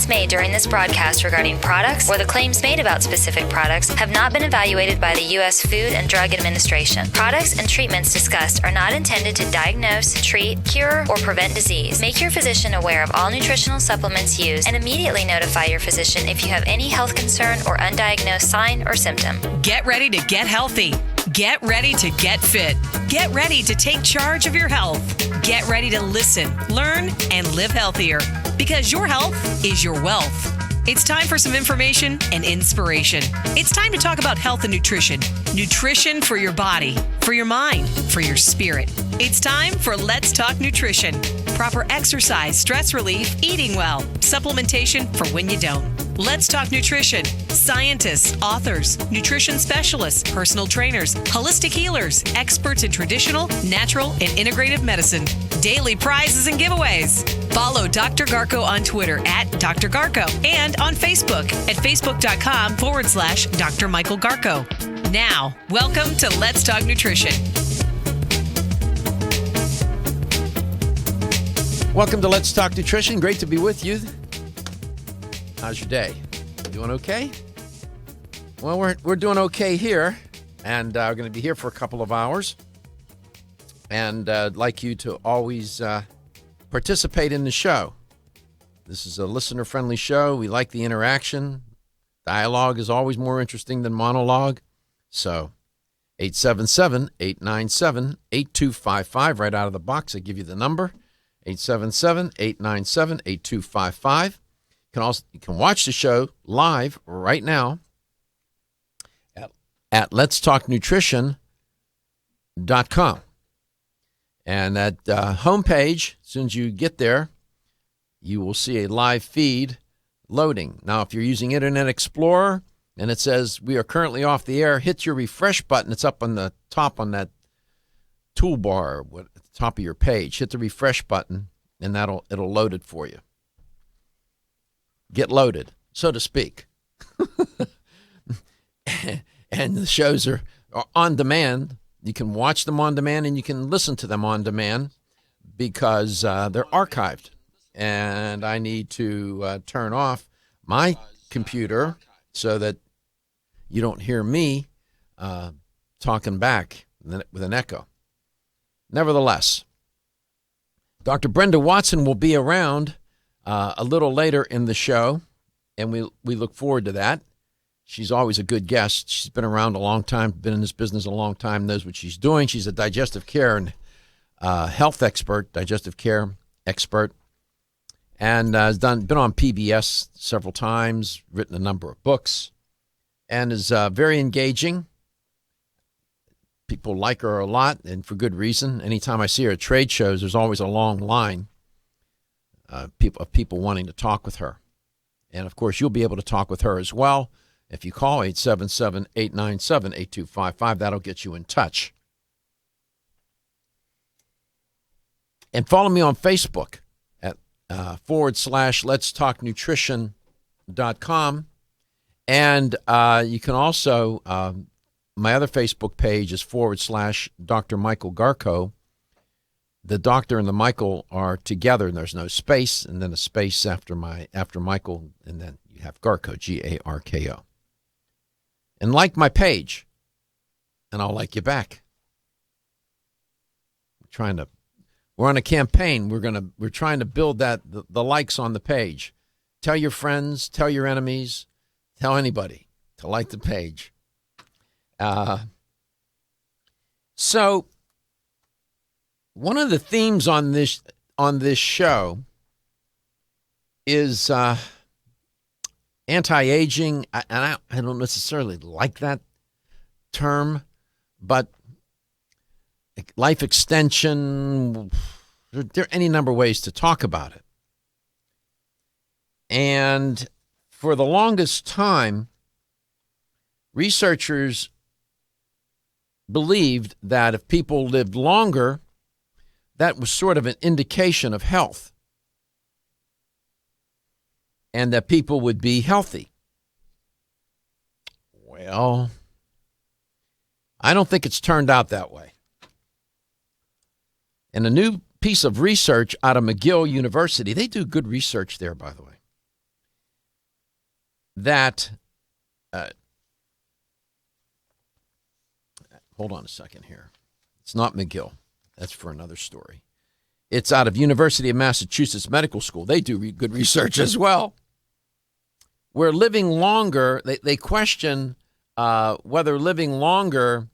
Statements made during this broadcast regarding products or the claims made about specific products have not been evaluated by the U.S. Food and Drug Administration. Products and treatments discussed are not intended to diagnose, treat, cure, or prevent disease. Make your physician aware of all nutritional supplements used and immediately notify your physician if you have any health concern or undiagnosed sign or symptom. Get ready to get healthy. Get ready to get fit. Get ready to take charge of your health. Get ready to listen, learn, and live healthier, because your health is your wealth. It's time for some information and inspiration. It's time to talk about health and nutrition. Nutrition for your body, for your mind, for your spirit. It's time for Let's Talk Nutrition. Proper exercise, stress relief, eating well, supplementation for when you don't. Let's Talk Nutrition. Scientists, authors, nutrition specialists, personal trainers, holistic healers, experts in traditional, natural, and integrative medicine. Daily prizes and giveaways. Follow Dr. Garko on Twitter at Dr. Garko and on Facebook at facebook.com/Dr. Michael Garko. Now, welcome to Let's Talk Nutrition. Welcome to Let's Talk Nutrition. Great to be with you. How's your day? Doing okay? Well, we're doing okay here, and we're going to be here for a couple of hours. And I'd like you to always participate in the show. This is a listener-friendly show. We like the interaction. Dialogue is always more interesting than monologue. So 877-897-8255. Right out of the box, I give you the number. 877-897-8255. You can watch the show live right now at letstalknutrition.com. And at homepage, as soon as you get there, you will see a live feed loading. Now, if you're using Internet Explorer and it says we are currently off the air, hit your refresh button. It's up on the top on that toolbar at the top of your page. Hit the refresh button, and it'll load it for you. Get loaded, so to speak. And the shows are on demand. You can watch them on demand, and you can listen to them on demand because they're archived. And I need to turn off my computer so that you don't hear me talking back with an echo. Nevertheless, Dr. Brenda Watson will be around a little later in the show, and we look forward to that. She's always a good guest. She's been around a long time, been in this business a long time, knows what she's doing. She's a digestive care and health expert, digestive care expert, and has been on PBS several times, written a number of books, and is very engaging. People like her a lot, and for good reason. Anytime I see her at trade shows, there's always a long line of people wanting to talk with her. And, of course, you'll be able to talk with her as well. If you call 877-897-8255, that'll get you in touch. And follow me on Facebook at /letstalknutrition.com. And you can also, my other Facebook page is /Dr. Michael Garko. The doctor and the Michael are together, and there's no space, and then a space after Michael, and then you have Garko, Garko. And like my page, and I'll like you back. We're on a campaign. We're trying to build the likes on the page. Tell your friends, tell your enemies, tell anybody to like the page. So one of the themes on this show is anti-aging, and I don't necessarily like that term, but life extension, there are any number of ways to talk about it. And for the longest time, researchers believed that if people lived longer, that was sort of an indication of health, and that people would be healthy. Well, I don't think it's turned out that way. And a new piece of research out of McGill University, they do good research there, by the way. that, hold on a second here. It's not McGill. That's for another story. It's out of University of Massachusetts Medical School. They do good research as well. We're living longer. They question whether living longer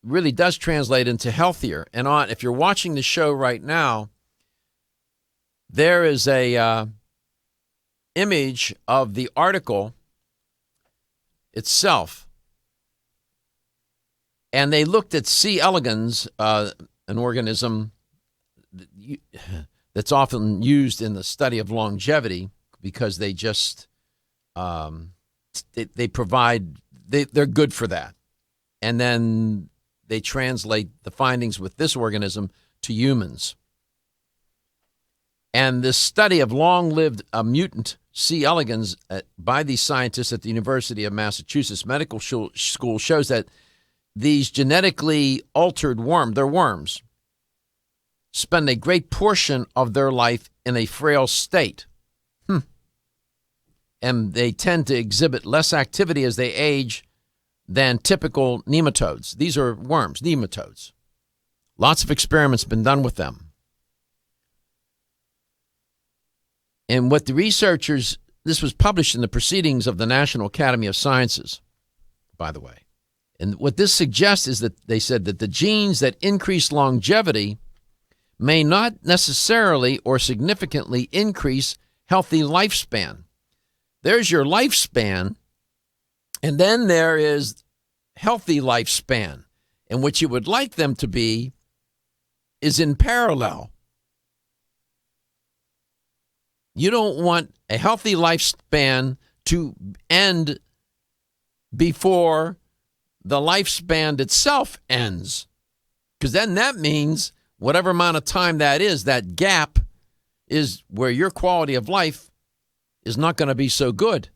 really does translate into healthier. And if you're watching the show right now, there is a image of the article itself. And they looked at C. elegans, an organism that's often used in the study of longevity because they just they provide they're good for that, and then they translate the findings with this organism to humans. And this study of long-lived mutant C. elegans by these scientists at the University of Massachusetts Medical School shows that these genetically altered worms, spend a great portion of their life in a frail state. And they tend to exhibit less activity as they age than typical nematodes. These are worms, nematodes. Lots of experiments have been done with them. And what the researchers, this was published in the Proceedings of the National Academy of Sciences, by the way. And what this suggests is that they said that the genes that increase longevity may not necessarily or significantly increase healthy lifespan. There's your lifespan, and then there is healthy lifespan. And what you would like them to be is in parallel. You don't want a healthy lifespan to end before the lifespan itself ends. Because then that means whatever amount of time that is, that gap is where your quality of life is not going to be so good.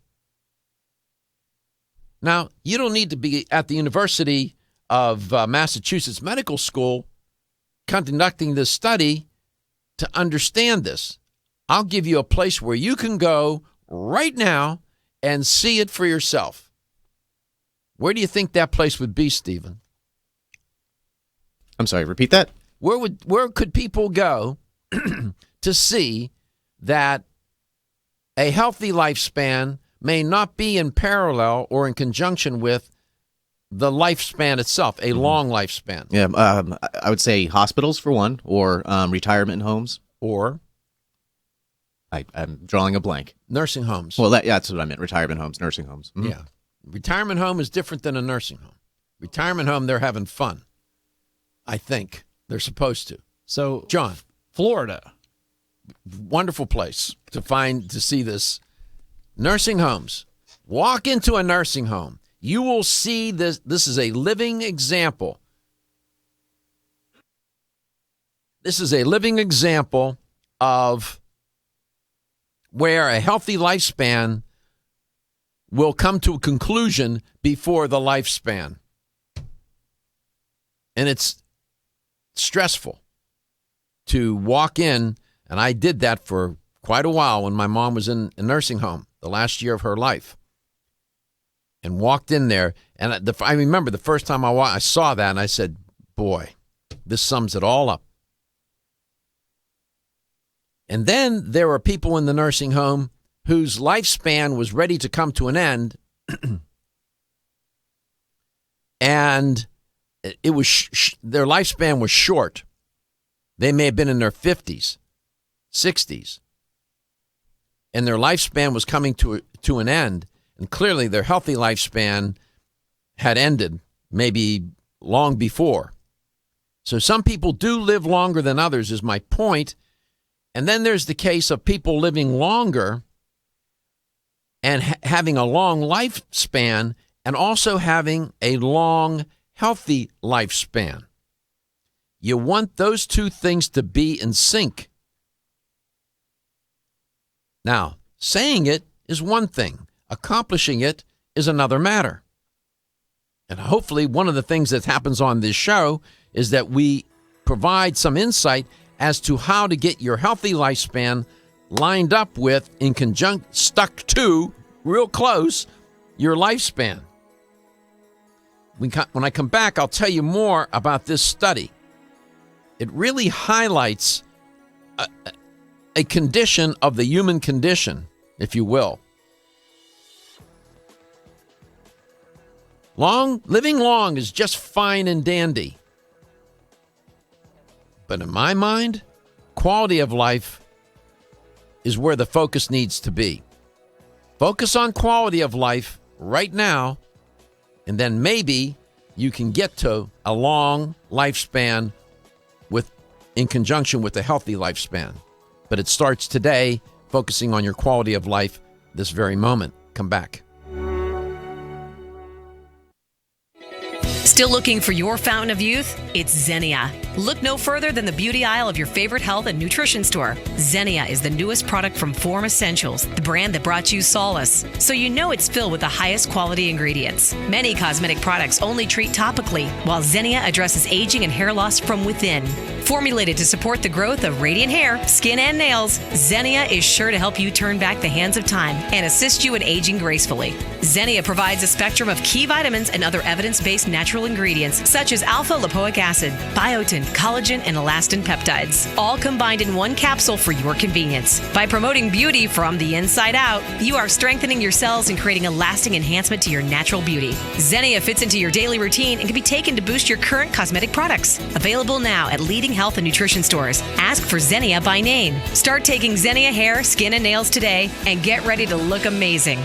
Now, you don't need to be at the University of Massachusetts Medical School conducting this study to understand this. I'll give you a place where you can go right now and see it for yourself. Where do you think that place would be, Stephen? I'm sorry, repeat that? Where could people go to see that a healthy lifespan may not be in parallel or in conjunction with the lifespan itself, a long lifespan? Yeah, I would say hospitals for one, or retirement homes. Or? I'm drawing a blank. Nursing homes. Well, that's what I meant, retirement homes, nursing homes. Mm-hmm. Yeah. Retirement home is different than a nursing home. Retirement home, they're having fun. I think they're supposed to. So, John, Florida, wonderful place to see this. Nursing homes. Walk into a nursing home. You will see this. This is a living example. This is a living example of where a healthy lifespan will come to a conclusion before the lifespan. And it's stressful to walk in, and I did that for quite a while when my mom was in a nursing home, the last year of her life, and walked in there. And I remember the first time I saw that, and I said, boy, this sums it all up. And then there were people in the nursing home whose lifespan was ready to come to an end, and it was their lifespan was short. They may have been in their 50s, 60s, and their lifespan was coming to an end, and clearly their healthy lifespan had ended maybe long before. So some people do live longer than others, is my point. And then there's the case of people living longer and having a long lifespan and also having a long, healthy lifespan. You want those two things to be in sync. Now, saying it is one thing. Accomplishing it is another matter. And hopefully one of the things that happens on this show is that we provide some insight as to how to get your healthy lifespan lined up with, stuck to, real close, your lifespan. When I come back, I'll tell you more about this study. It really highlights a condition of the human condition, if you will. Living long is just fine and dandy. But in my mind, quality of life is where the focus needs to be. Focus on quality of life right now, and then maybe you can get to a long lifespan in conjunction with a healthy lifespan. But it starts today, focusing on your quality of life this very moment. Come back. Still looking for your fountain of youth? It's Xenia. Look no further than the beauty aisle of your favorite health and nutrition store. Xenia is the newest product from Form Essentials, the brand that brought you solace. So you know it's filled with the highest quality ingredients. Many cosmetic products only treat topically, while Xenia addresses aging and hair loss from within. Formulated to support the growth of radiant hair, skin, and nails, Xenia is sure to help you turn back the hands of time and assist you in aging gracefully. Xenia provides a spectrum of key vitamins and other evidence-based natural ingredients such as alpha-lipoic acid, biotin, collagen, and elastin peptides, all combined in one capsule for your convenience. By promoting beauty from the inside out, you are strengthening your cells and creating a lasting enhancement to your natural beauty. Xenia fits into your daily routine and can be taken to boost your current cosmetic products. Available now at leading health and nutrition stores. Ask for Xenia by name. Start taking Xenia hair, skin, and nails today and get ready to look amazing.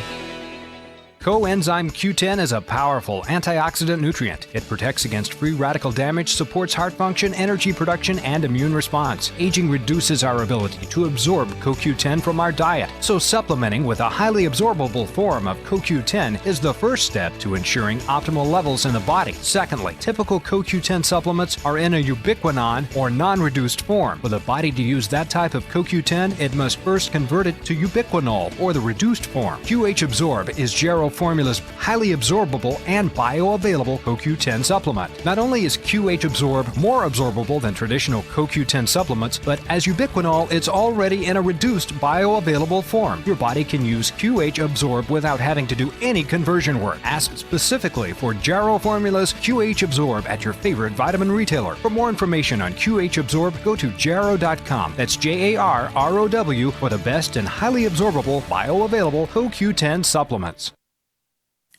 Coenzyme Q10 is a powerful antioxidant nutrient. It protects against free radical damage, supports heart function, energy production, and immune response. Aging reduces our ability to absorb CoQ10 from our diet, so supplementing with a highly absorbable form of CoQ10 is the first step to ensuring optimal levels in the body. Secondly, typical CoQ10 supplements are in a ubiquinone or non-reduced form. For the body to use that type of CoQ10, it must first convert it to ubiquinol or the reduced form. QH Absorb is Gero Formula's highly absorbable and bioavailable CoQ10 supplement. Not only is QH Absorb more absorbable than traditional CoQ10 supplements, but as ubiquinol, it's already in a reduced bioavailable form. Your body can use QH Absorb without having to do any conversion work. Ask specifically for Gero Formula's QH Absorb at your favorite vitamin retailer. For more information on QH Absorb, go to Gero.com. That's JARROW for the best and highly absorbable bioavailable CoQ10 supplements.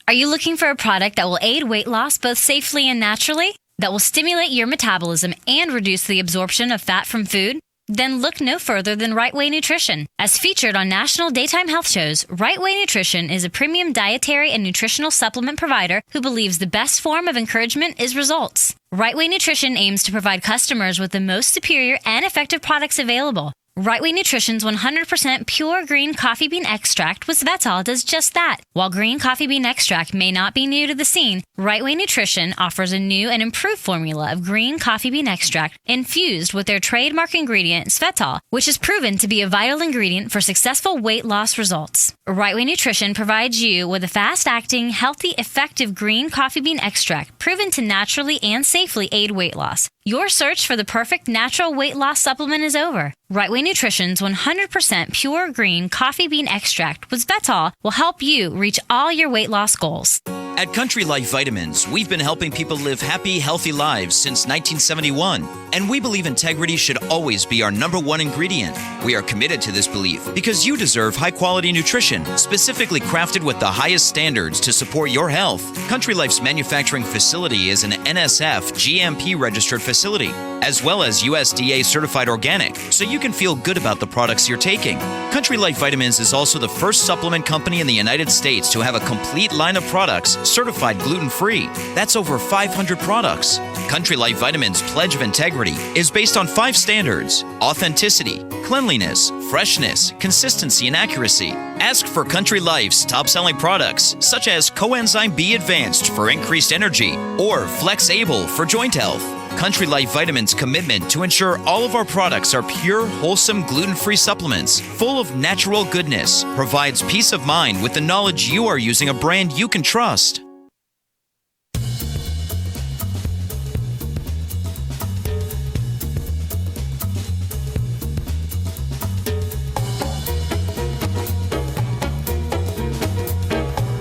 Are you looking for a product that will aid weight loss both safely and naturally? That will stimulate your metabolism and reduce the absorption of fat from food? Then look no further than Right Way Nutrition. As featured on national daytime health shows, Right Way Nutrition is a premium dietary and nutritional supplement provider who believes the best form of encouragement is results. Right Way Nutrition aims to provide customers with the most superior and effective products available. Right Way Nutrition's 100% pure green coffee bean extract with Svetol does just that. While green coffee bean extract may not be new to the scene, Right Way Nutrition offers a new and improved formula of green coffee bean extract infused with their trademark ingredient Svetol, which is proven to be a vital ingredient for successful weight loss results. Right Way Nutrition provides you with a fast-acting, healthy, effective green coffee bean extract proven to naturally and safely aid weight loss. Your search for the perfect natural weight loss supplement is over. Right Way Nutrition's 100% pure green coffee bean extract with Svetol will help you reach all your weight loss goals. At Country Life Vitamins, we've been helping people live happy, healthy lives since 1971. And we believe integrity should always be our number one ingredient. We are committed to this belief because you deserve high-quality nutrition, specifically crafted with the highest standards to support your health. Country Life's manufacturing facility is an NSF GMP-registered facility, as well as USDA certified organic, so you can feel good about the products you're taking. Country Life Vitamins is also the first supplement company in the United States to have a complete line of products certified gluten-free. That's over 500 products. Country Life Vitamins' pledge of integrity is based on 5 standards: authenticity, cleanliness, freshness, consistency, and accuracy. Ask for Country Life's top-selling products, such as Coenzyme B Advanced for increased energy or Flex Able for joint health. Country Life Vitamins' commitment to ensure all of our products are pure, wholesome, gluten-free supplements full of natural goodness provides peace of mind with the knowledge you are using a brand you can trust.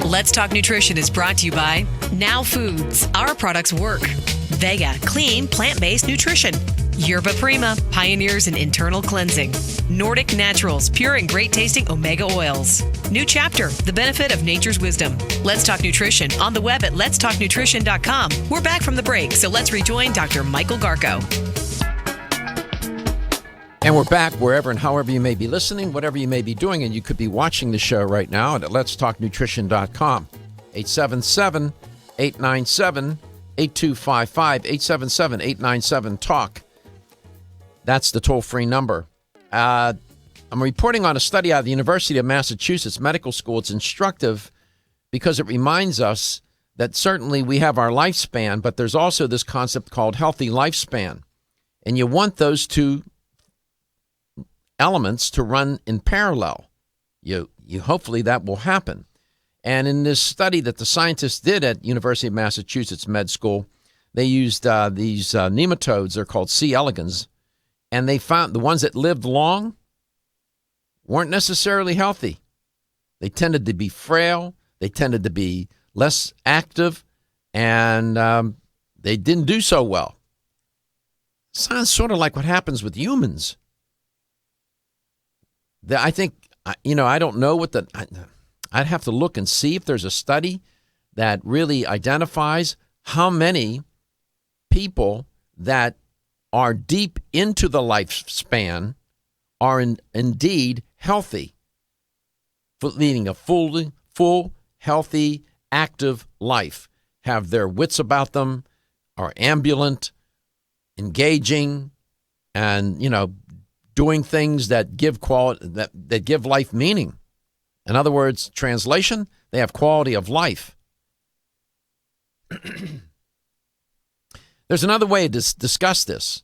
Let's Talk Nutrition is brought to you by Now Foods. Our products work. Vega, clean, plant-based nutrition. Yerba Prima, pioneers in internal cleansing. Nordic Naturals, pure and great tasting omega oils. New Chapter, the benefit of nature's wisdom. Let's Talk Nutrition on the web at letstalknutrition.com. We're back from the break, so let's rejoin Dr. Michael Garko. And we're back wherever and however you may be listening, whatever you may be doing, and you could be watching the show right now at letstalknutrition.com. 877-897-8255, 877-897-TALK. That's the toll-free number. I'm reporting on a study out of the University of Massachusetts Medical School. It's instructive because it reminds us that certainly we have our lifespan, but there's also this concept called healthy lifespan. And you want those two elements to run in parallel. You hopefully that will happen. And in this study that the scientists did at University of Massachusetts Med School, they used these nematodes. They're called C. elegans. And they found the ones that lived long weren't necessarily healthy. They tended to be frail. They tended to be less active. And they didn't do so well. Sounds sort of like what happens with humans. I think, I don't know what I'd have to look and see if there's a study that really identifies how many people that are deep into the lifespan are indeed healthy, leading a full, healthy, active life, have their wits about them, are ambulant, engaging, and, doing things that give quality, that give life meaning. In other words, translation, they have quality of life. There's another way to discuss this,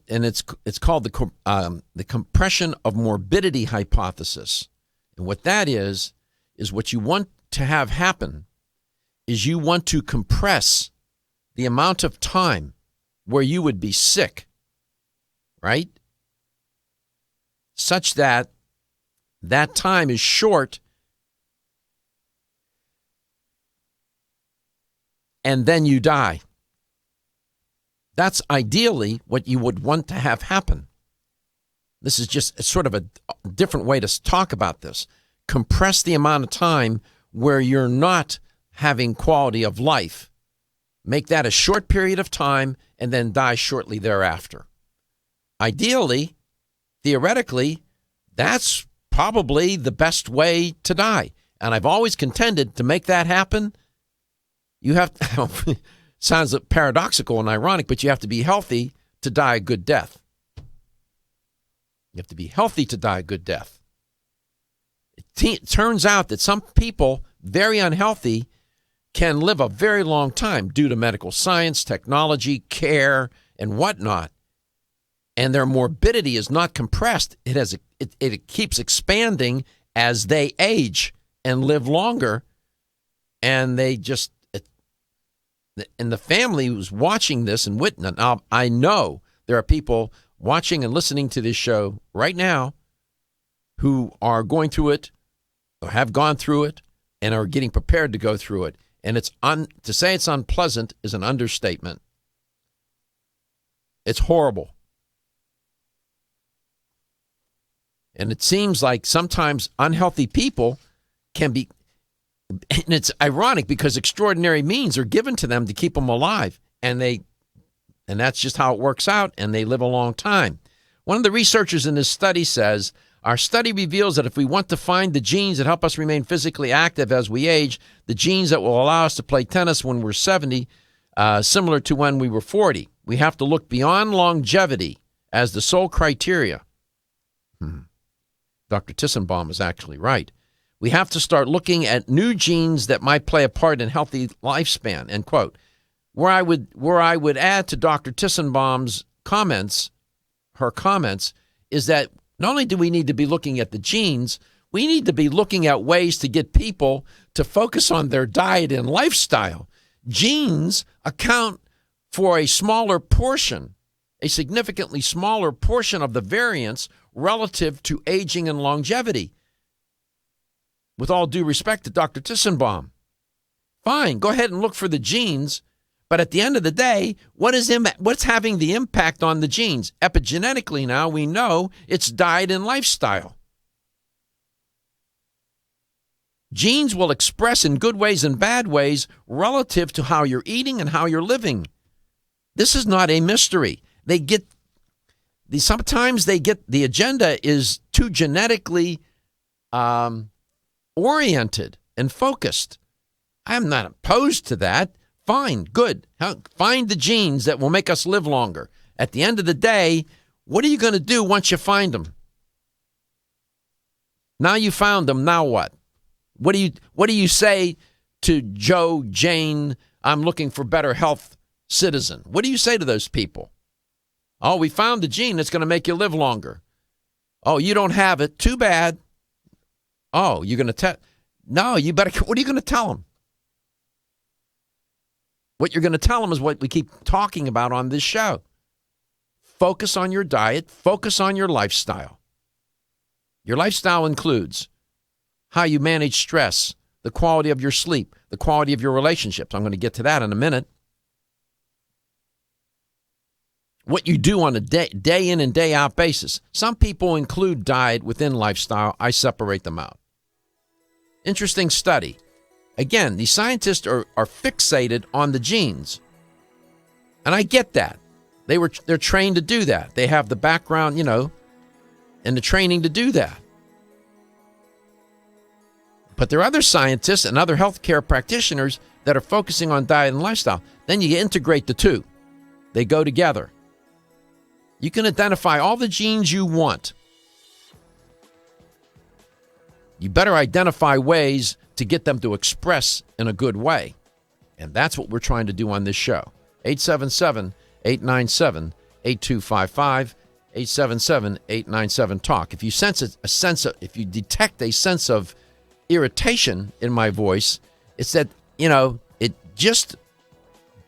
and it's called the compression of morbidity hypothesis. And what that is what you want to have happen is you want to compress the amount of time where you would be sick, right? Such that time is short, and then you die. That's ideally what you would want to have happen. This is just sort of a different way to talk about this. Compress the amount of time where you're not having quality of life. Make that a short period of time and then die shortly thereafter. Ideally, theoretically, that's probably the best way to die. And I've always contended to make that happen, you have to, sounds paradoxical and ironic, but you have to be healthy to die a good death. You have to be healthy to die a good death. It turns out that some people, very unhealthy, can live a very long time due to medical science, technology, care, and whatnot. And their morbidity is not compressed. It keeps expanding as they age and live longer. And and the family who's watching this and witnessing. Now, I know there are people watching and listening to this show right now who are going through it or have gone through it and are getting prepared to go through it. And to say it's unpleasant is an understatement. It's horrible. And it seems like sometimes unhealthy people can be, and it's ironic because extraordinary means are given to them to keep them alive. And that's just how it works out, and they live a long time. One of the researchers in this study says, our study reveals that if we want to find the genes that help us remain physically active as we age, the genes that will allow us to play tennis when we're 70, similar to when we were 40, we have to look beyond longevity as the sole criteria. Dr. Tissenbaum is actually right. We have to start looking at new genes that might play a part in healthy lifespan, end quote. Where I would add to Dr. Tissenbaum's comments, is that not only do we need to be looking at the genes, we need to be looking at ways to get people to focus on their diet and lifestyle. Genes account for a significantly smaller portion of the variance relative to aging and longevity. with all due respect to Dr. Tissenbaum. Fine, go ahead and look for the genes, but at the end of the day, what's having the impact on the genes? Epigenetically now, we know it's diet and lifestyle. Genes will express in good ways and bad ways relative to how you're eating and how you're living. This is not a mystery. Sometimes the agenda is too genetically oriented and focused. I'm not opposed to that. Fine, good. Find the genes that will make us live longer. At the end of the day, what are you going to do once you find them? Now you found them, now what? What do you say to Joe, Jane, I'm looking for better health citizen? What do you say to those people? Oh, we found the gene that's going to make you live longer. Oh, you don't have it. Too bad. Oh, you're going to tell? No, you better. What are you going to tell them? What you're going to tell them is what we keep talking about on this show. Focus on your diet. Focus on your lifestyle. Your lifestyle includes how you manage stress, the quality of your sleep, the quality of your relationships. I'm going to get to that in a minute. What you do on a day in and day out basis. Some people include diet within lifestyle. I separate them out. Interesting study. Again, these scientists are fixated on the genes. And I get that. They're trained to do that. They have the background, and the training to do that. But there are other scientists and other healthcare practitioners that are focusing on diet and lifestyle. Then you integrate the two. They go together. You can identify all the genes you want. You better identify ways to get them to express in a good way. And that's what we're trying to do on this show. 877-897-8255, 877-897-TALK. If you if you detect a sense of irritation in my voice, it's that, it just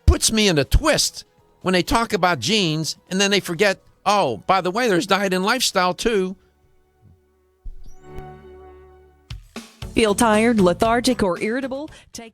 puts me in a twist when they talk about genes and then they forget, oh, by the way, there's diet and lifestyle too. Feel tired, lethargic, or irritable? Take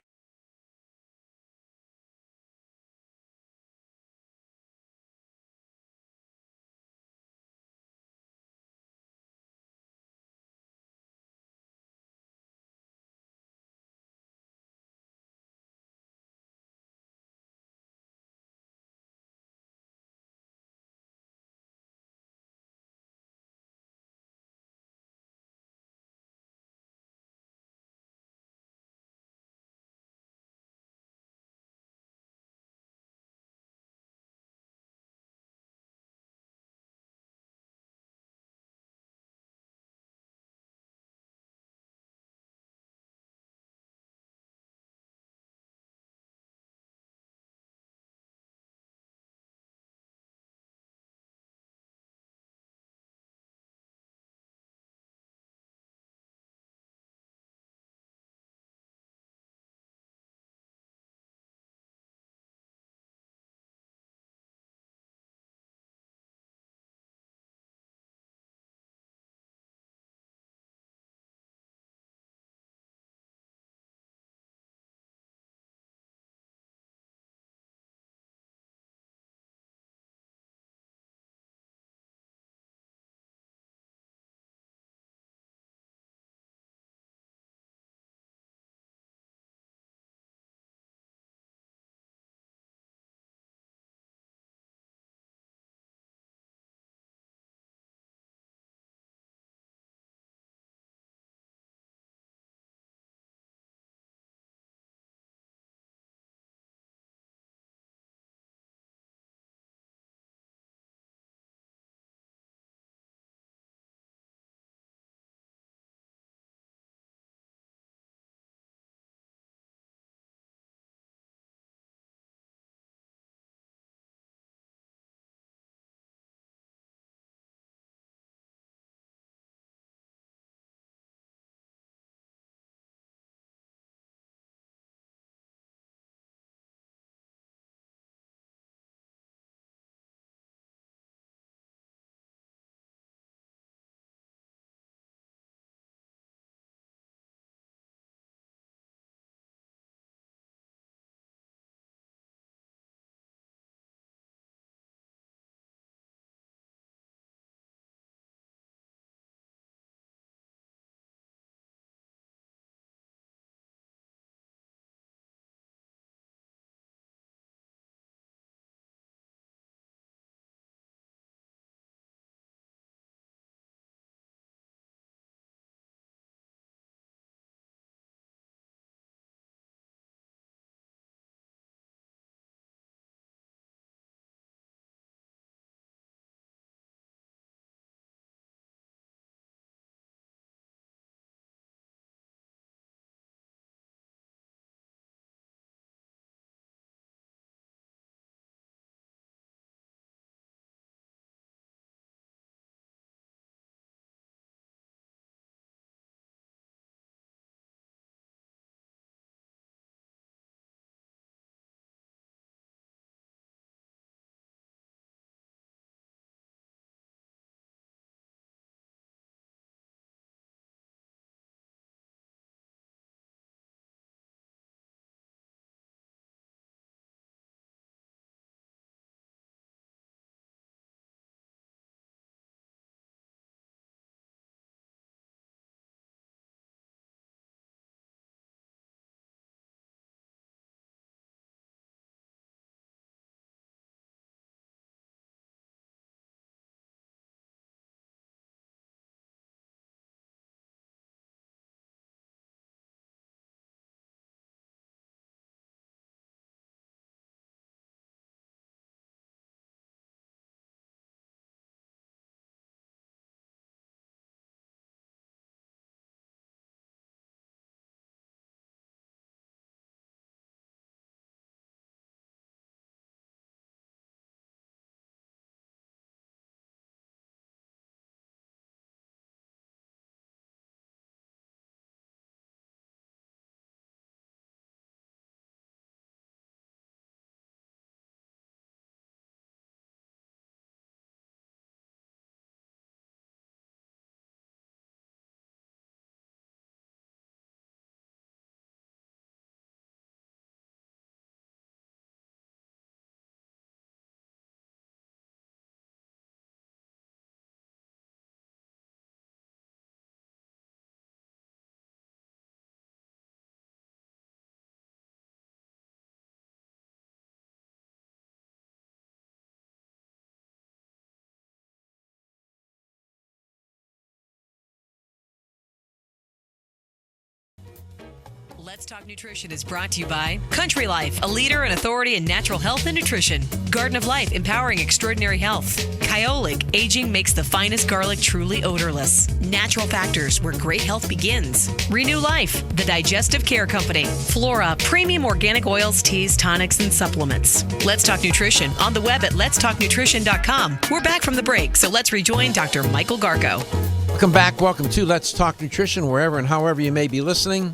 Let's Talk Nutrition is brought to you by Country Life, a leader and authority in natural health and nutrition. Garden of Life, empowering extraordinary health. Kyolic, aging makes the finest garlic truly odorless. Natural Factors, where great health begins. Renew Life, the digestive care company. Flora, premium organic oils, teas, tonics, and supplements. Let's Talk Nutrition on the web at letstalknutrition.com. We're back from the break, so let's rejoin Dr. Michael Garko. Welcome back. Welcome to Let's Talk Nutrition, wherever and however you may be listening.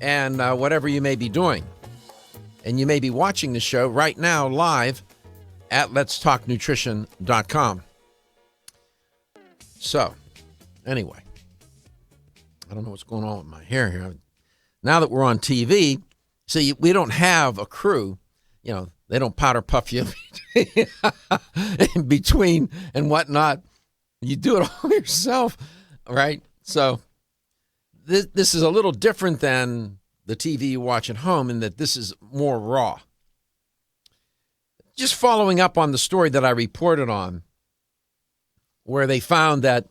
And whatever you may be doing. And you may be watching the show right now live at letstalknutrition.com. So, anyway, I don't know what's going on with my hair here. Now that we're on TV, see, we don't have a crew. You know, they don't powder puff you in between and whatnot. You do it all yourself, right? So, this is a little different than the TV you watch at home in that this is more raw. Just following up on the story that I reported on, where they found that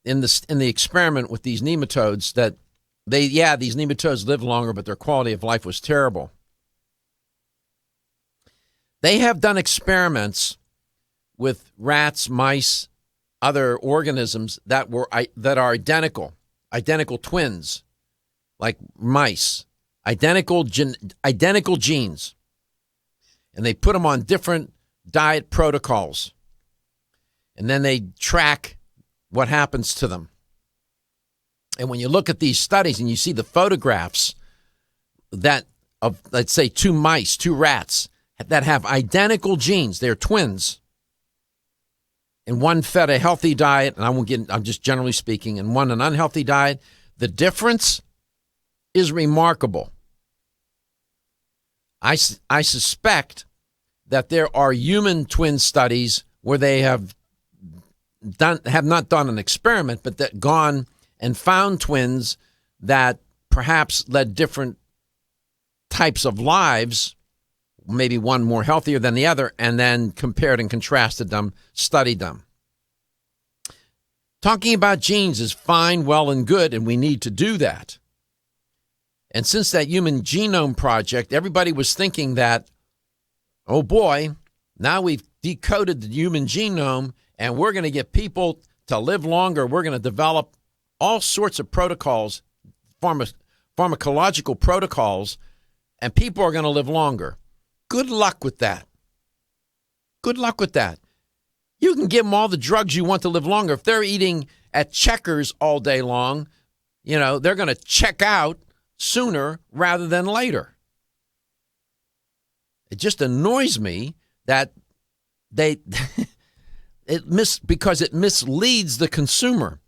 in the experiment with these nematodes that these nematodes live longer, but their quality of life was terrible. They have done experiments with rats, mice, other organisms that are identical twins, like mice, identical genes. And they put them on different diet protocols. And then they track what happens to them. And when you look at these studies and you see the photographs that of, let's say, two rats that have identical genes, they're twins, and one fed a healthy diet, and I'm just generally speaking, and one an unhealthy diet, the difference is remarkable. I suspect that there are human twin studies where they have not done an experiment, but that gone and found twins that perhaps led different types of lives, maybe one more healthier than the other, and then compared and contrasted them, studied them. Talking about genes is fine, well, and good, and we need to do that. And since that Human Genome Project, everybody was thinking that, oh boy, now we've decoded the human genome and we're going to get people to live longer. We're going to develop all sorts of protocols, pharmacological protocols, and people are going to live longer. Good luck with that. Good luck with that. You can give them all the drugs you want to live longer. If they're eating at Checkers all day long, they're going to check out sooner rather than later. It just annoys me that because it misleads the consumer.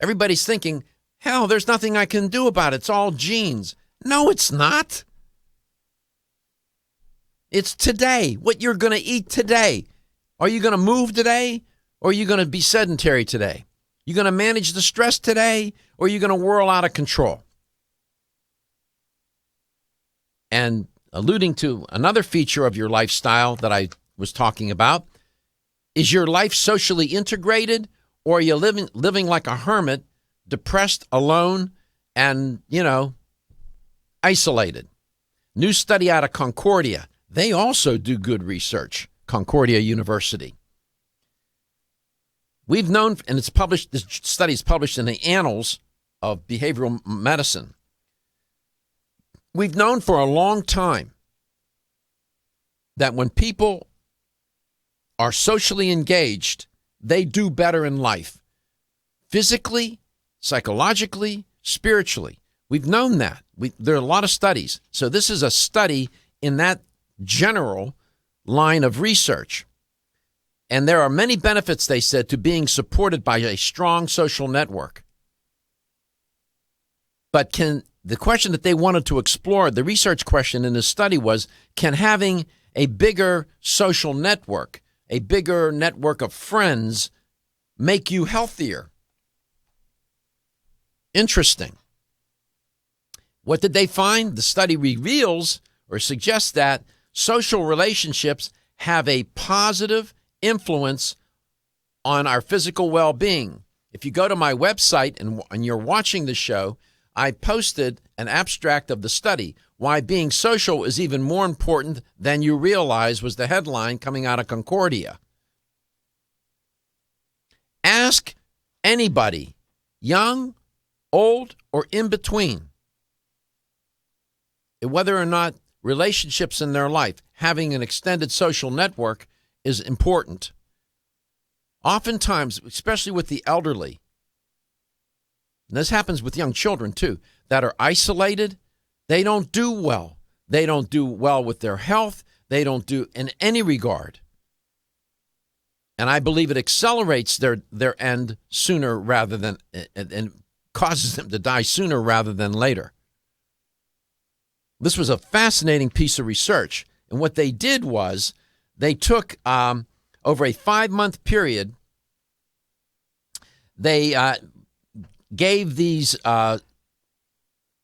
Everybody's thinking, hell, there's nothing I can do about it. It's all genes. No, it's not. It's today, what you're going to eat today. Are you going to move today, or are you going to be sedentary today? You going to manage the stress today, or are you going to whirl out of control? And alluding to another feature of your lifestyle that I was talking about, is your life socially integrated, or are you living like a hermit, depressed, alone, and, isolated? New study out of Concordia. They also do good research, Concordia University. We've known, and it's published, this study is published in the Annals of Behavioral Medicine. We've known for a long time that when people are socially engaged, they do better in life. Physically, psychologically, spiritually. We've known that. There are a lot of studies. So this is a study in that general line of research. And there are many benefits, they said, to being supported by a strong social network. But the question that they wanted to explore, the research question in this study was, can having a bigger social network, a bigger network of friends, make you healthier? Interesting. What did they find? The study reveals or suggests that social relationships have a positive influence on our physical well-being. If you go to my website and you're watching the show, I posted an abstract of the study. Why being social is even more important than you realize was the headline coming out of Concordia. Ask anybody, young, old, or in between, whether or not relationships in their life, having an extended social network is important. Oftentimes, especially with the elderly, and this happens with young children too, that are isolated, they don't do well. They don't do well with their health. They don't do in any regard. And I believe it accelerates their end sooner rather than, and causes them to die sooner rather than later. This was a fascinating piece of research. And what they did was they took, over a 5-month period, they gave these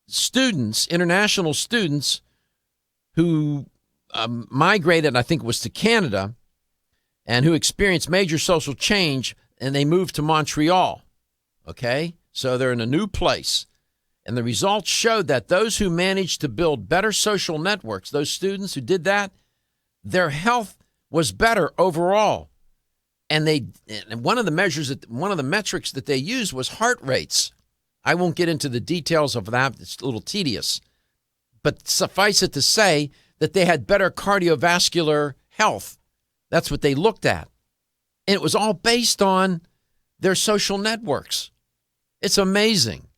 students, international students, who migrated, I think it was to Canada, and who experienced major social change, and they moved to Montreal. Okay? So they're in a new place. And the results showed that those who managed to build better social networks, those students who did that, their health was better overall. And one of the metrics that they used was heart rates. I won't get into the details of that. It's a little tedious. But suffice it to say that they had better cardiovascular health. That's what they looked at. And it was all based on their social networks. It's amazing.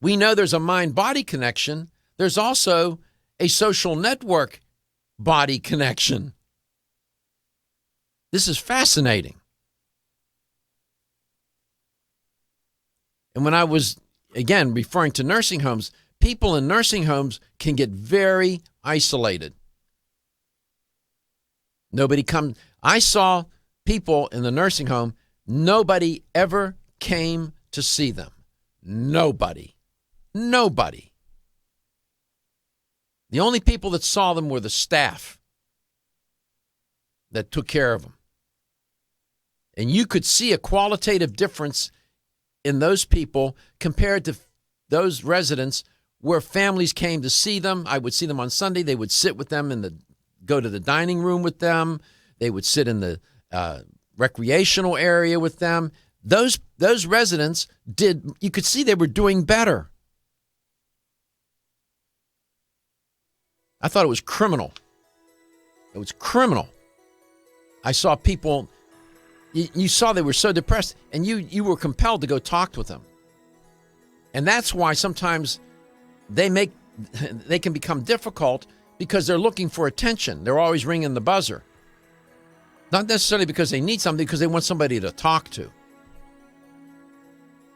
We know there's a mind-body connection. There's also a social network body connection. This is fascinating. And when I was, again, referring to nursing homes, people in nursing homes can get very isolated. I saw people in the nursing home, nobody ever came to see them. Nobody. The only people that saw them were the staff that took care of them. And you could see a qualitative difference in those people compared to those residents where families came to see them. I would see them on Sunday. They would sit with them go to the dining room with them. They would sit in the recreational area with them. Those residents you could see they were doing better. I thought it was criminal. It was criminal. I saw people, you saw they were so depressed, and you were compelled to go talk with them. And that's why sometimes they can become difficult because they're looking for attention. They're always ringing the buzzer. Not necessarily because they need something, because they want somebody to talk to.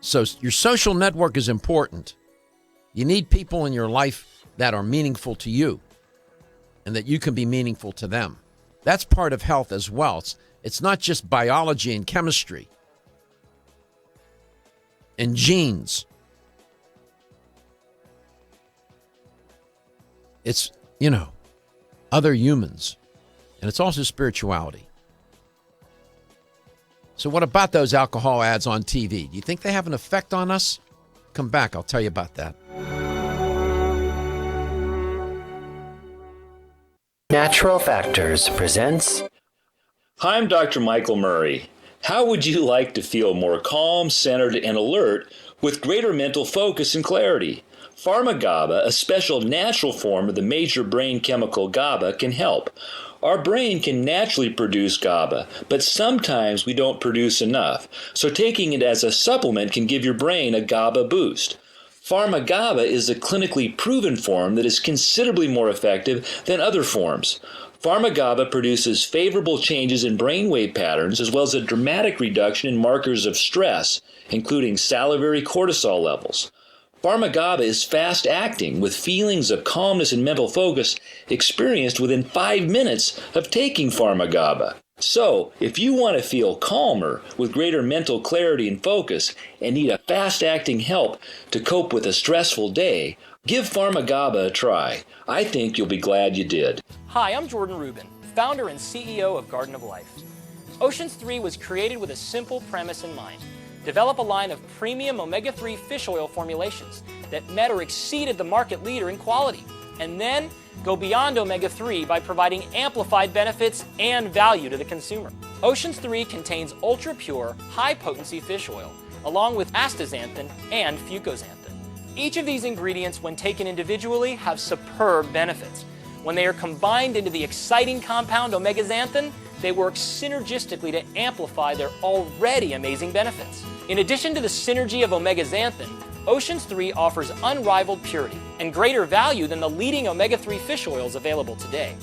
So your social network is important. You need people in your life that are meaningful to you and that you can be meaningful to them. That's part of health as well. It's not just biology and chemistry and genes. It's, other humans. And it's also spirituality. So what about those alcohol ads on TV? Do you think they have an effect on us? Come back, I'll tell you about that. Natural Factors presents. Hi, I'm Dr. Michael Murray. How would you like to feel more calm, centered, and alert with greater mental focus and clarity? Pharma-GABA, a special natural form of the major brain chemical GABA, can help. Our brain can naturally produce GABA, but sometimes we don't produce enough. So taking it as a supplement can give your brain a GABA boost. Pharma-GABA is a clinically proven form that is considerably more effective than other forms. Pharma-GABA produces favorable changes in brainwave patterns as well as a dramatic reduction in markers of stress, including salivary cortisol levels. Pharma-GABA is fast-acting with feelings of calmness and mental focus experienced within 5 minutes of taking Pharma-GABA. So, if you want to feel calmer with greater mental clarity and focus and need a fast-acting help to cope with a stressful day, give Pharma-GABA a try. I think you'll be glad you did. Hi, I'm Jordan Rubin, founder and CEO of Garden of Life. Oceans 3 was created with a simple premise in mind. Develop a line of premium omega-3 fish oil formulations that met or exceeded the market leader in quality. And then go beyond omega-3 by providing amplified benefits and value to the consumer. Oceans 3 contains ultra-pure, high-potency fish oil, along with astaxanthin and fucoxanthin. Each of these ingredients, when taken individually, have superb benefits. When they are combined into the exciting compound omega-xanthin, they work synergistically to amplify their already amazing benefits. In addition to the synergy of omega-xanthin, Oceans 3 offers unrivaled purity and greater value than the leading omega-3 fish oils available today,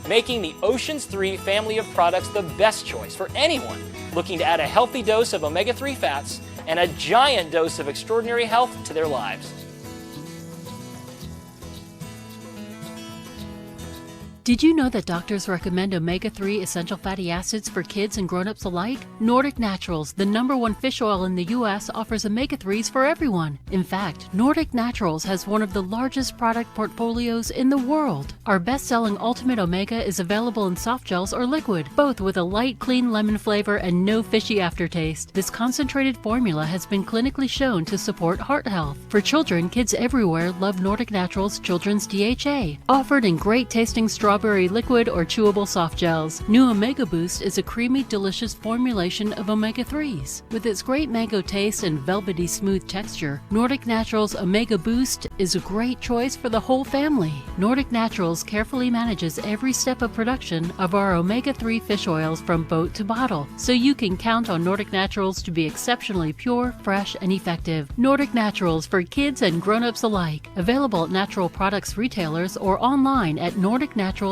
making the Oceans 3 family of products the best choice for anyone looking to add a healthy dose of omega-3 fats and a giant dose of extraordinary health to their lives. Did you know that doctors recommend omega-3 essential fatty acids for kids and grown-ups alike? Nordic Naturals, the #1 fish oil in the U.S., offers omega-3s for everyone. In fact, Nordic Naturals has one of the largest product portfolios in the world. Our best-selling Ultimate Omega is available in soft gels or liquid, both with a light, clean lemon flavor and no fishy aftertaste. This concentrated formula has been clinically shown to support heart health. For children, kids everywhere love Nordic Naturals Children's DHA, offered in great-tasting strawberry liquid or chewable soft gels. New Omega Boost is a creamy, delicious formulation of omega-3s. With its great mango taste and velvety smooth texture, Nordic Naturals Omega Boost is a great choice for the whole family. Nordic Naturals carefully manages every step of production of our omega-3 fish oils from boat to bottle, so you can count on Nordic Naturals to be exceptionally pure, fresh, and effective. Nordic Naturals for kids and grown-ups alike. Available at natural products retailers or online at nordicnaturals.com.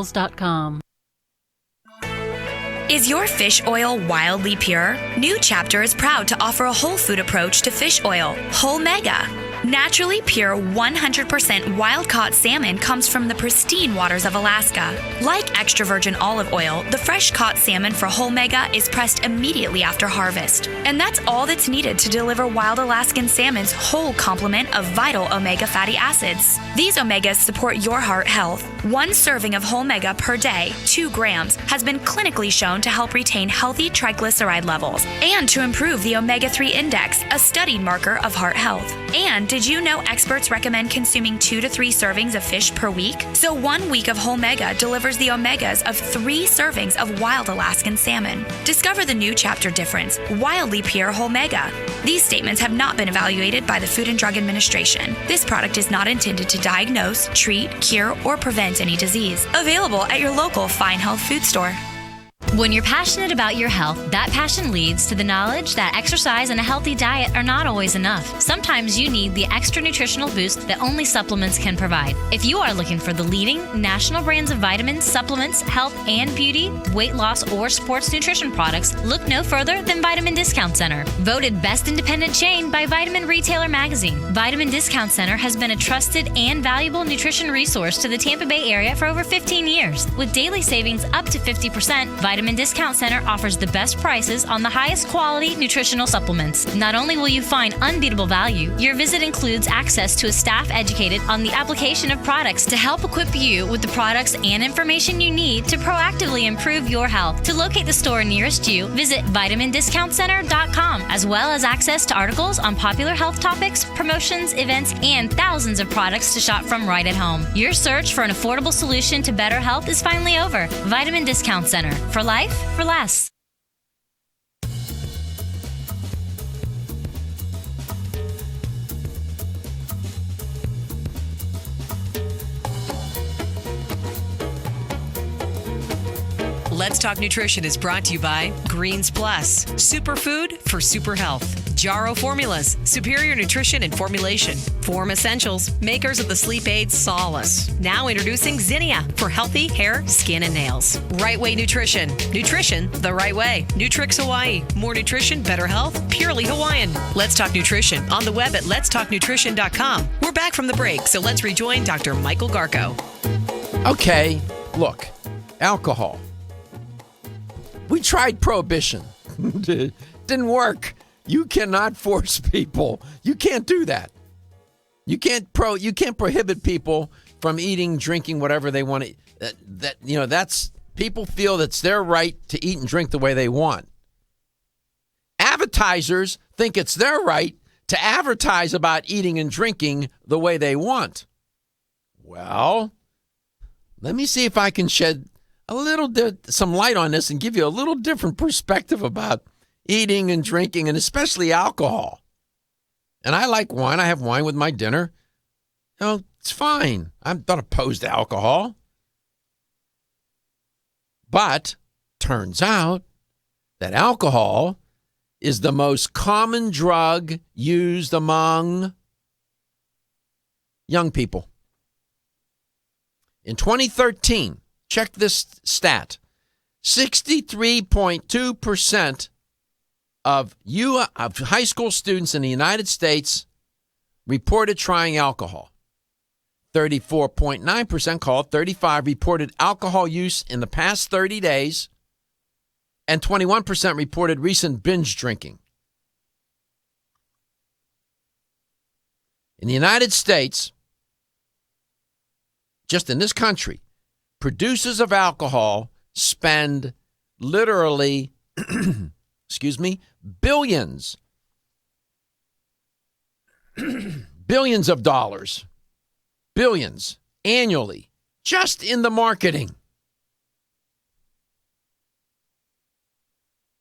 Is your fish oil wildly pure? New Chapter is proud to offer a whole food approach to fish oil, Whole Mega. Naturally pure 100% wild-caught salmon comes from the pristine waters of Alaska. Like extra virgin olive oil, the fresh-caught salmon for Whole Mega is pressed immediately after harvest. And that's all that's needed to deliver wild Alaskan salmon's whole complement of vital omega fatty acids. These omegas support your heart health. 1 serving of Whole Mega per day, 2 grams, has been clinically shown to help retain healthy triglyceride levels and to improve the omega-3 index, a studied marker of heart health. And did you know experts recommend consuming 2 to 3 servings of fish per week? So 1 week of Whole Mega delivers the omegas of 3 servings of wild Alaskan salmon. Discover the New Chapter difference, wildly pure Whole Mega. These statements have not been evaluated by the Food and Drug Administration. This product is not intended to diagnose, treat, cure, or prevent any disease. Available at your local Fine Health food store. When you're passionate about your health, that passion leads to the knowledge that exercise and a healthy diet are not always enough. Sometimes you need the extra nutritional boost that only supplements can provide. If you are looking for the leading national brands of vitamins, supplements, health and beauty, weight loss, or sports nutrition products, look no further than Vitamin Discount Center. Voted best independent chain by Vitamin Retailer Magazine, Vitamin Discount Center has been a trusted and valuable nutrition resource to the Tampa Bay area for over 15 years. With daily savings up to 50%, Vitamin Discount Center offers the best prices on the highest quality nutritional supplements. Not only will you find unbeatable value, your visit includes access to a staff educated on the application of products to help equip you with the products and information you need to proactively improve your health. To locate the store nearest you, visit vitamindiscountcenter.com, as well as access to articles on popular health topics, promotions, events, and thousands of products to shop from right at home. Your search for an affordable solution to better health is finally over. Vitamin Discount Center. For life, for less. Let's Talk Nutrition is brought to you by Greens Plus, superfood for super health. Jarrow Formulas, superior nutrition and formulation. Form Essentials, makers of the sleep aid Solace. Now introducing Zinnia for healthy hair, skin, and nails. Right Way Nutrition, nutrition the right way. Nutrix Hawaii, more nutrition, better health, purely Hawaiian. Let's Talk Nutrition on the web at letstalknutrition.com. We're back from the break, so let's rejoin Dr. Michael Garko. Okay, look, alcohol. We tried prohibition. Didn't work. You cannot force people. You can't do that. You can't prohibit people from eating, drinking, whatever they want to. That's people feel that's their right to eat and drink the way they want. Advertisers think it's their right to advertise about eating and drinking the way they want? Well, let me see if I can shed some light on this and give you a little different perspective about eating and drinking, and especially alcohol. And I like wine. I have wine with my dinner. It's fine. I'm not opposed to alcohol. But turns out that alcohol is the most common drug used among young people. In 2013, check this stat, 63.2% of high school students in the United States reported trying alcohol. 34.9%, called 35, reported alcohol use in the past 30 days, and 21% reported recent binge drinking. In the United States, just in this country, producers of alcohol spend literally, billions of dollars, billions annually, just in the marketing.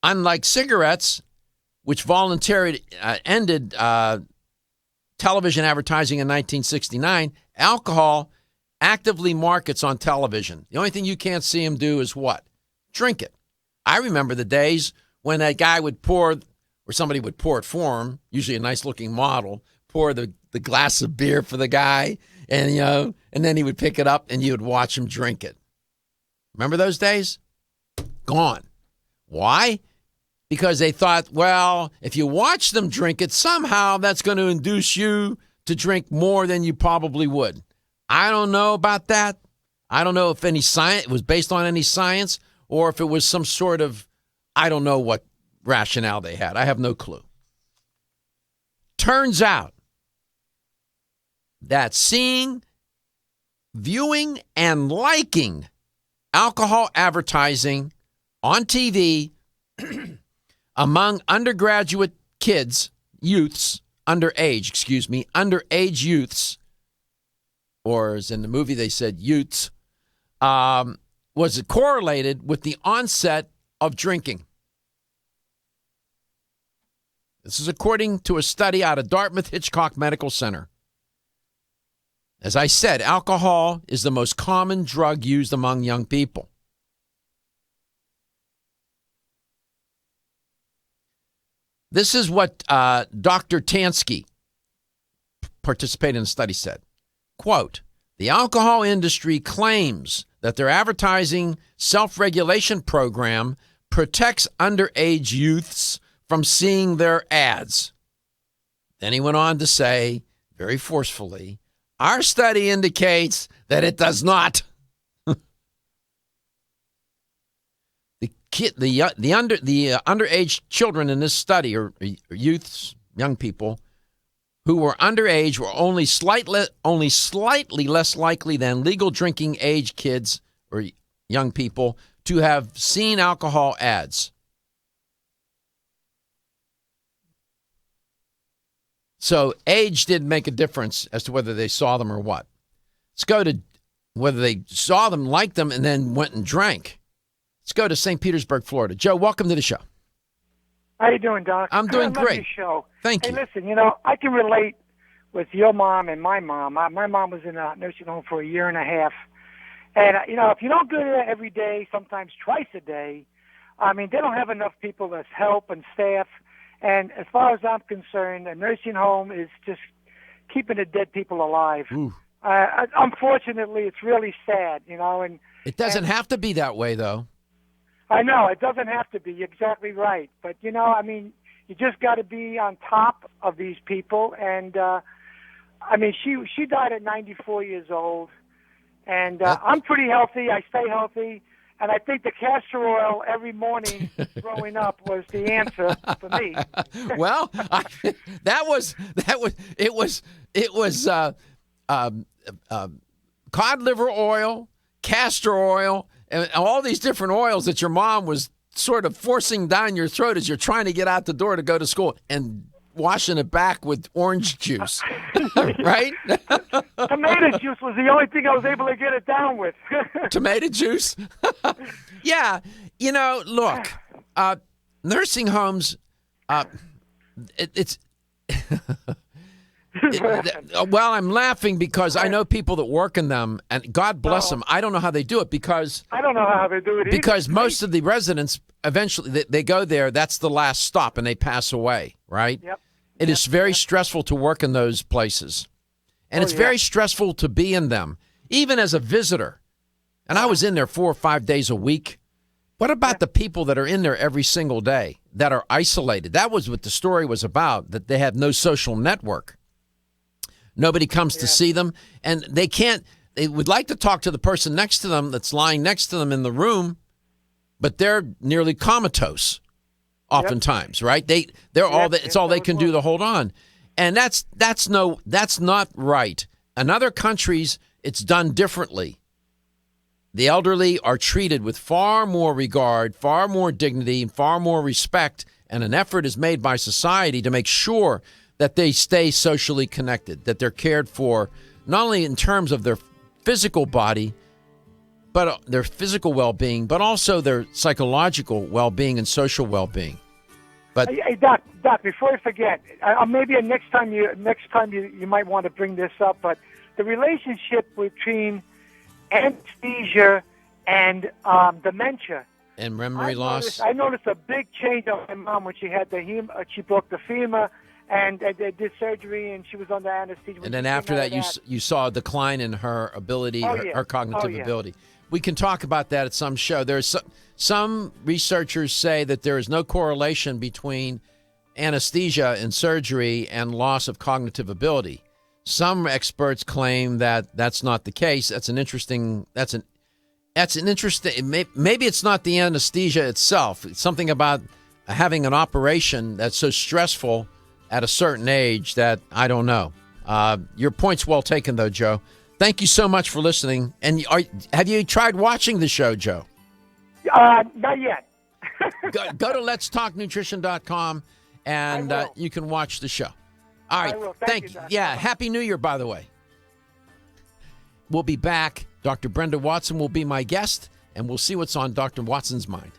Unlike cigarettes, which voluntarily ended television advertising in 1969, alcohol actively markets on television. The only thing you can't see him do is what? Drink it. I remember the days when that guy would pour, or somebody would pour it for him, usually a nice-looking model, pour the glass of beer for the guy, and and then he would pick it up and you would watch him drink it. Remember those days? Gone. Why? Because they thought, well, if you watch them drink it, somehow that's going to induce you to drink more than you probably would. I don't know about that. I don't know if any science it was based on any science, or if it was some sort of, I don't know what rationale they had. I have no clue. Turns out that seeing, viewing, and liking alcohol advertising on TV among undergraduate kids, underage youths, or as in the movie they said youths, was correlated with the onset of drinking. This is according to a study out of Dartmouth Hitchcock Medical Center. As I said, alcohol is the most common drug used among young people. This is what Dr. Tansky, participated in the study, said. Quote, the alcohol industry claims that their advertising self-regulation program protects underage youths from seeing their ads. Then he went on to say, very forcefully, our study indicates that it does not. The underage children in this study, or youths, young people, who were underage were only slightly less likely than legal drinking age kids or young people to have seen alcohol ads. So age didn't make a difference as to whether they saw them or what. Let's go to whether they saw them, liked them, and then went and drank. Let's go to St. Petersburg, Florida. Joe, welcome to the show. How you doing, Doc? I'm doing great. I love your show. Thank you. Hey, listen, I can relate with your mom and my mom. My mom was in a nursing home for a year and a half. And, if you don't go there every day, sometimes twice a day, they don't have enough people as help and staff. And as far as I'm concerned, a nursing home is just keeping the dead people alive. Unfortunately, it's really sad, And it doesn't have to be that way, though. I know, it doesn't have to be. You're exactly right. But, you just got to be on top of these people. And, she died at 94 years old. And I'm pretty healthy. I stay healthy. And I think the castor oil every morning growing up was the answer for me. Well, it was cod liver oil, castor oil, and all these different oils that your mom was sort of forcing down your throat as you're trying to get out the door to go to school. And washing it back with orange juice, right? Tomato juice was the only thing I was able to get it down with. Tomato juice? Yeah. Look, nursing homes, it's... well, I'm laughing because I know people that work in them, and God bless them. I don't know how they do it because... I don't know how they do it either. Because most of the residents, eventually, they go there, that's the last stop, and they pass away, right? Yep. It is very stressful to work in those places. And it's very stressful to be in them, even as a visitor. And I was in there 4 or 5 days a week. What about the people that are in there every single day that are isolated? That was what the story was about, that they have no social network. Nobody comes to see them, and they would like to talk to the person next to them that's lying next to them in the room, but they're nearly comatose oftentimes, right? It's all they can do to hold on. And that's not right. In other countries, it's done differently. The elderly are treated with far more regard, far more dignity, and far more respect, and an effort is made by society to make sure that they stay socially connected, that they're cared for, not only in terms of their physical body, but their physical well-being, but also their psychological well-being and social well-being. But hey, Doc, before I forget, maybe next time you might want to bring this up, but the relationship between anesthesia and dementia. And memory loss. I noticed a big change on my mom when she had she broke the femur, and they did surgery, and she was under anesthesia. And then after that, you saw a decline in her ability, her cognitive ability. We can talk about that at some show. There's some researchers say that there is no correlation between anesthesia and surgery and loss of cognitive ability. Some experts claim that that's not the case. Maybe it's not the anesthesia itself. It's something about having an operation that's so stressful at a certain age that I don't know. Your point's well taken, though, Joe. Thank you so much for listening. And have you tried watching the show, Joe? Not yet. go to letstalknutrition.com and you can watch the show. All right. Thank you. Yeah. Happy New Year, by the way. We'll be back. Dr. Brenda Watson will be my guest, and we'll see what's on Dr. Watson's mind.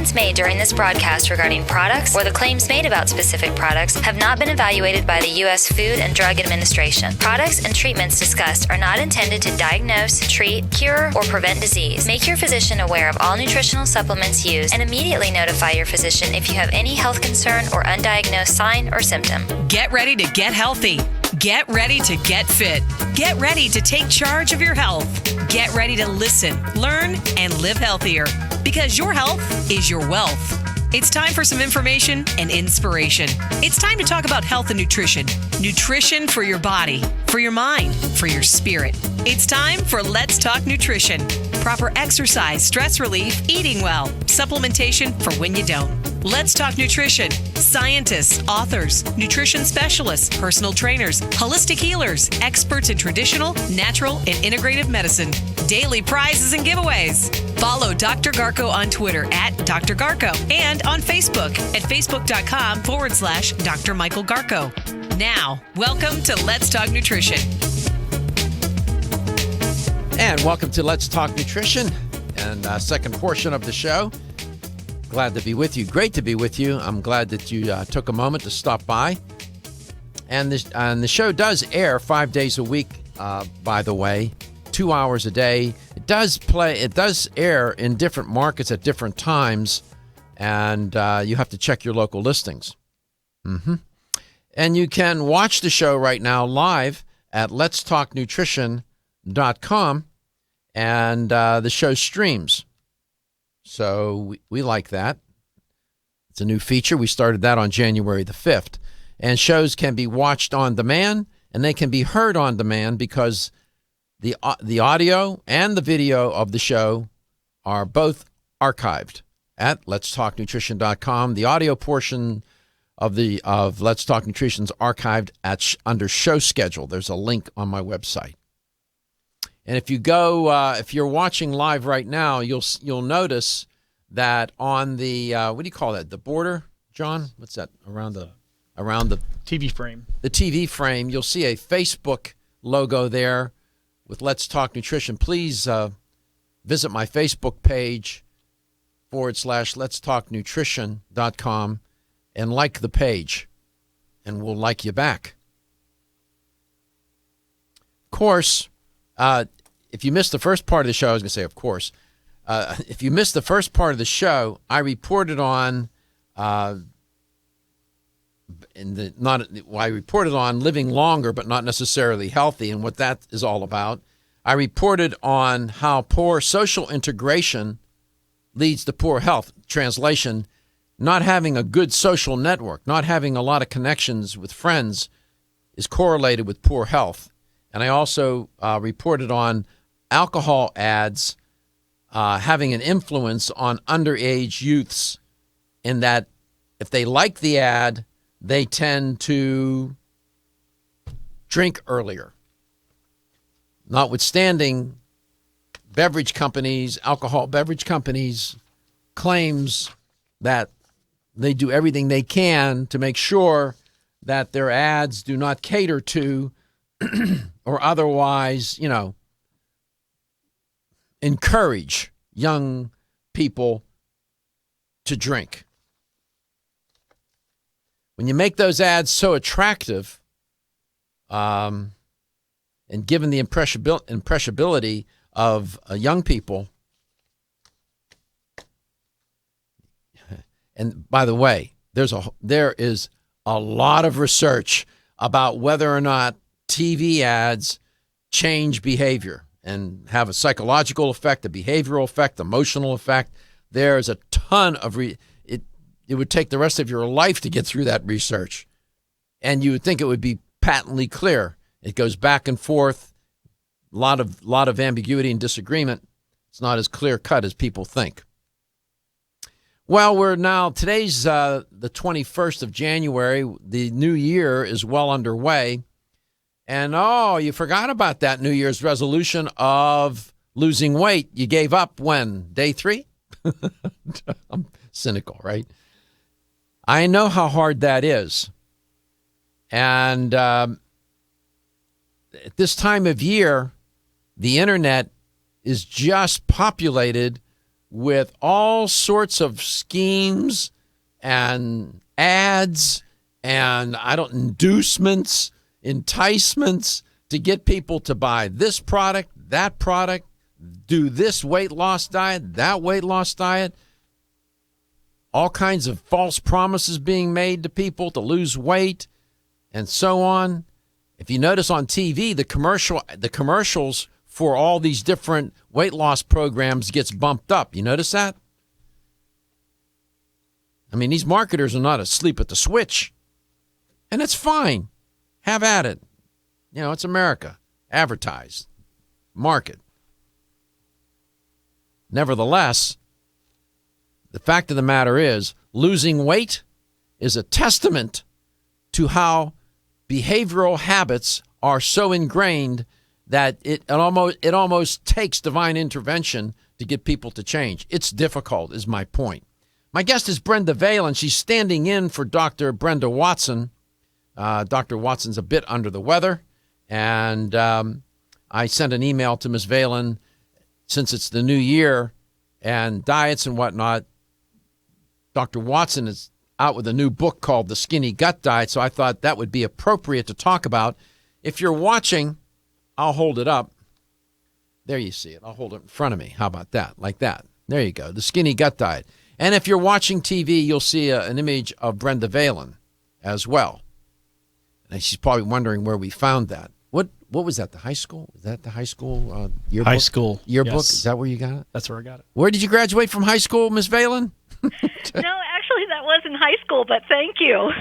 Statements made during this broadcast regarding products or the claims made about specific products have not been evaluated by the U.S. Food and Drug Administration. Products and treatments discussed are not intended to diagnose, treat, cure, or prevent disease. Make your physician aware of all nutritional supplements used and immediately notify your physician if you have any health concern or undiagnosed sign or symptom. Get ready to get healthy. Get ready to get fit. Get ready to take charge of your health. Get ready to listen, learn, and live healthier because your health is your wealth. It's time for some information and inspiration. It's time to talk about health and nutrition. Nutrition for your body, for your mind, for your spirit. It's time for Let's Talk Nutrition. Proper exercise, stress relief, eating well, supplementation for when you don't. Let's Talk Nutrition. Scientists, authors, nutrition specialists, personal trainers, holistic healers, experts in traditional, natural, and integrative medicine. Daily prizes and giveaways. Follow Dr. Garko on Twitter at Dr. Garko and on Facebook at facebook.com/Dr. Michael Garko. Now, welcome to Let's Talk Nutrition. And welcome to Let's Talk Nutrition and second portion of the show. Glad to be with you. Great to be with you. I'm glad that you took a moment to stop by. And the show does air 5 days a week, by the way, 2 hours a day. It does air in different markets at different times, and you have to check your local listings. And you can watch the show right now live at letstalknutrition.com, and the show streams. So we like that. It's a new feature. We started that on January the 5th. And shows can be watched on demand, and they can be heard on demand because the audio and the video of the show are both archived at letstalknutrition.com. The audio portion of Let's Talk Nutrition is archived under show schedule. There's a link on my website. And if you go, if you're watching live right now, you'll notice that on the what do you call that? The border, John? What's that around the TV frame? The TV frame. You'll see a Facebook logo there with Let's Talk Nutrition. Please visit my Facebook page /letstalknutrition.com and like the page, and we'll like you back. Of course. If you missed the first part of the show, I was going to say, of course. If you missed the first part of the show, I reported on living longer, but not necessarily healthy, and what that is all about. I reported on how poor social integration leads to poor health. Translation: not having a good social network, not having a lot of connections with friends, is correlated with poor health. And I also reported on alcohol ads having an influence on underage youths, in that if they like the ad, they tend to drink earlier. Notwithstanding alcohol beverage companies' claims that they do everything they can to make sure that their ads do not cater to or otherwise, encourage young people to drink. When you make those ads so attractive, and given the impressionability of young people, and by the way, there is a lot of research about whether or not TV ads change behavior and have a psychological effect, a behavioral effect, emotional effect. There's a ton of it would take the rest of your life to get through that research. And you would think it would be patently clear. It goes back and forth, a lot of ambiguity and disagreement. It's not as clear cut as people think. Well, today's the 21st of January. The new year is well underway. And, you forgot about that New Year's resolution of losing weight. You gave up when? Day 3? I'm cynical, right? I know how hard that is. And at this time of year, the internet is just populated with all sorts of schemes and ads and inducements, enticements to get people to buy this product, that product, do this weight loss diet, that weight loss diet. All kinds of false promises being made to people to lose weight and so on. If you notice on TV, the commercials for all these different weight loss programs gets bumped up. You notice that? I mean, these marketers are not asleep at the switch. And it's fine. Have at it. You know, it's America. Advertise. Market. Nevertheless, the fact of the matter is, losing weight is a testament to how behavioral habits are so ingrained that it almost takes divine intervention to get people to change. It's difficult, is my point. My guest is Brenda Valen. She's standing in for Dr. Brenda Watson. Dr. Watson's a bit under the weather, and I sent an email to Ms. Valen since it's the new year and diets and whatnot. Dr. Watson is out with a new book called The Skinny Gut Diet, so I thought that would be appropriate to talk about. If you're watching, I'll hold it up. There you see it. I'll hold it in front of me. How about that? Like that. There you go. The Skinny Gut Diet. And if you're watching TV, you'll see an image of Brenda Valen as well. And she's probably wondering where we found that. What was that, the high school? Was that the high school yearbook? High school yearbook? Yes. Is that where you got it? That's where I got it. Where did you graduate from high school, Ms. Valen? No, actually, that was in high school, but thank you.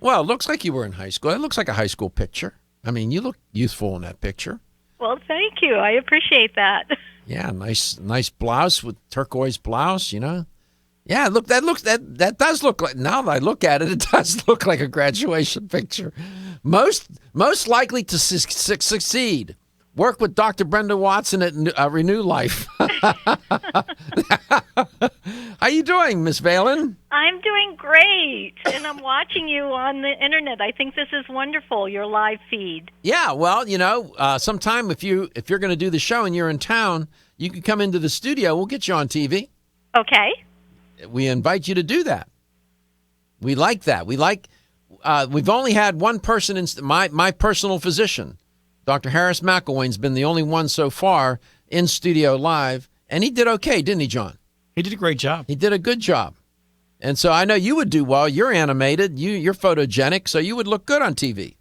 Well, it looks like you were in high school. It looks like a high school picture. I mean, you look youthful in that picture. Well, thank you. I appreciate that. Yeah, nice blouse with turquoise blouse, you know. Yeah, look, that does look like, now that I look at it, it does look like a graduation picture. Most likely to succeed. Work with Dr. Brenda Watson at Renew Life. How you doing, Miss Valen? I'm doing great, and I'm watching you on the internet. I think this is wonderful, your live feed. Yeah, well, you know, sometime if you're going to do the show and you're in town, you can come into the studio. We'll get you on TV. Okay. We invite you to do that. We like that. We've only had one person, my personal physician, Dr. Harris McElwain's been the only one so far in studio live, and he did okay, didn't he, John? He did a great job. He did a good job. And so I know you would do well. You're animated. You're photogenic, so you would look good on TV.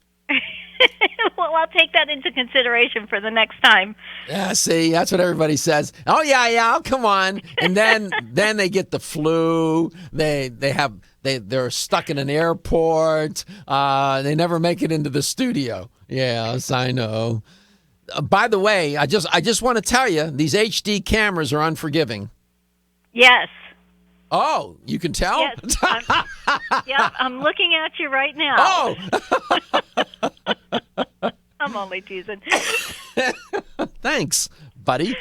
Well, I'll take that into consideration for the next time. Yeah, see, that's what everybody says. Oh, yeah, come on. And then they get the flu. They're stuck in an airport. They never make it into the studio. Yes, I know. By the way, I just want to tell you, these HD cameras are unforgiving. Yes. Oh, you can tell? Yes. I'm looking at you right now. Oh! I'm only teasing. Thanks, buddy.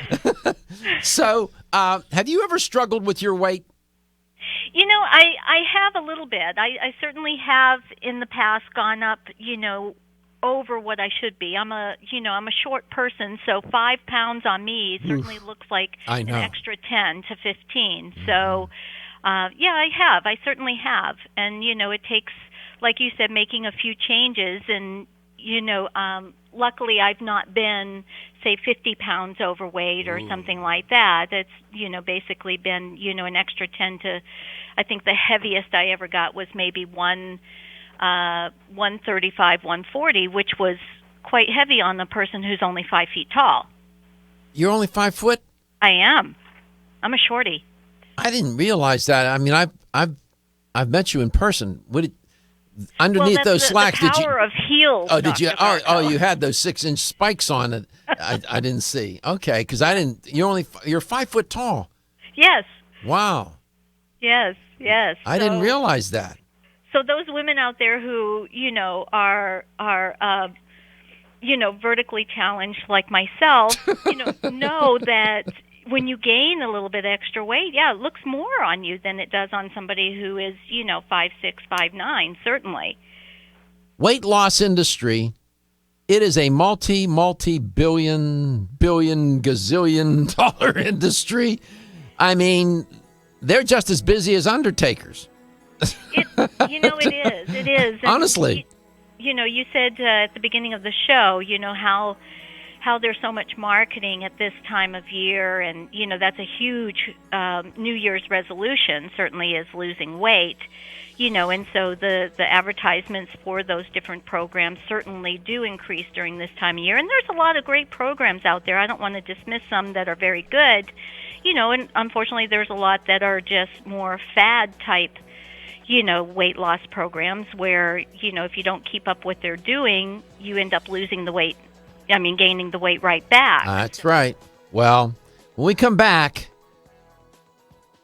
So, have you ever struggled with your weight? You know, I have a little bit. I certainly have in the past gone up, over what I should be. I'm a short person, so 5 pounds on me certainly looks like an extra 10 to 15. So, I have. I certainly have. And, it takes, like you said, making a few changes. And, luckily I've not been, say, 50 pounds overweight or something like that. It's, basically been, an extra 10 to, I think the heaviest I ever got was maybe 135, 140, which was quite heavy on the person who's only 5 feet tall. You're only 5 foot? I am. I'm a shorty. I didn't realize that. I mean, I've met you in person. Underneath those slacks, the power of heels. Oh, did you? Oh, you had those 6-inch spikes on it. I didn't see. Okay, because I didn't. You're 5 foot tall. Yes. Wow. Yes. I didn't realize that. So those women out there who are vertically challenged like myself, know that when you gain a little bit extra weight, it looks more on you than it does on somebody who is 5'6", 5'9", certainly. Weight loss industry, it is a multi-billion gazillion dollar industry. I mean, they're just as busy as undertakers. It is. It is. And honestly. You said at the beginning of the show, how there's so much marketing at this time of year, and that's a huge New Year's resolution. Certainly is losing weight, and so the advertisements for those different programs certainly do increase during this time of year. And there's a lot of great programs out there. I don't want to dismiss some that are very good, and unfortunately there's a lot that are just more fad type weight loss programs where, if you don't keep up what they're doing, you end up losing the weight. Gaining the weight right back. That's right. Well, when we come back,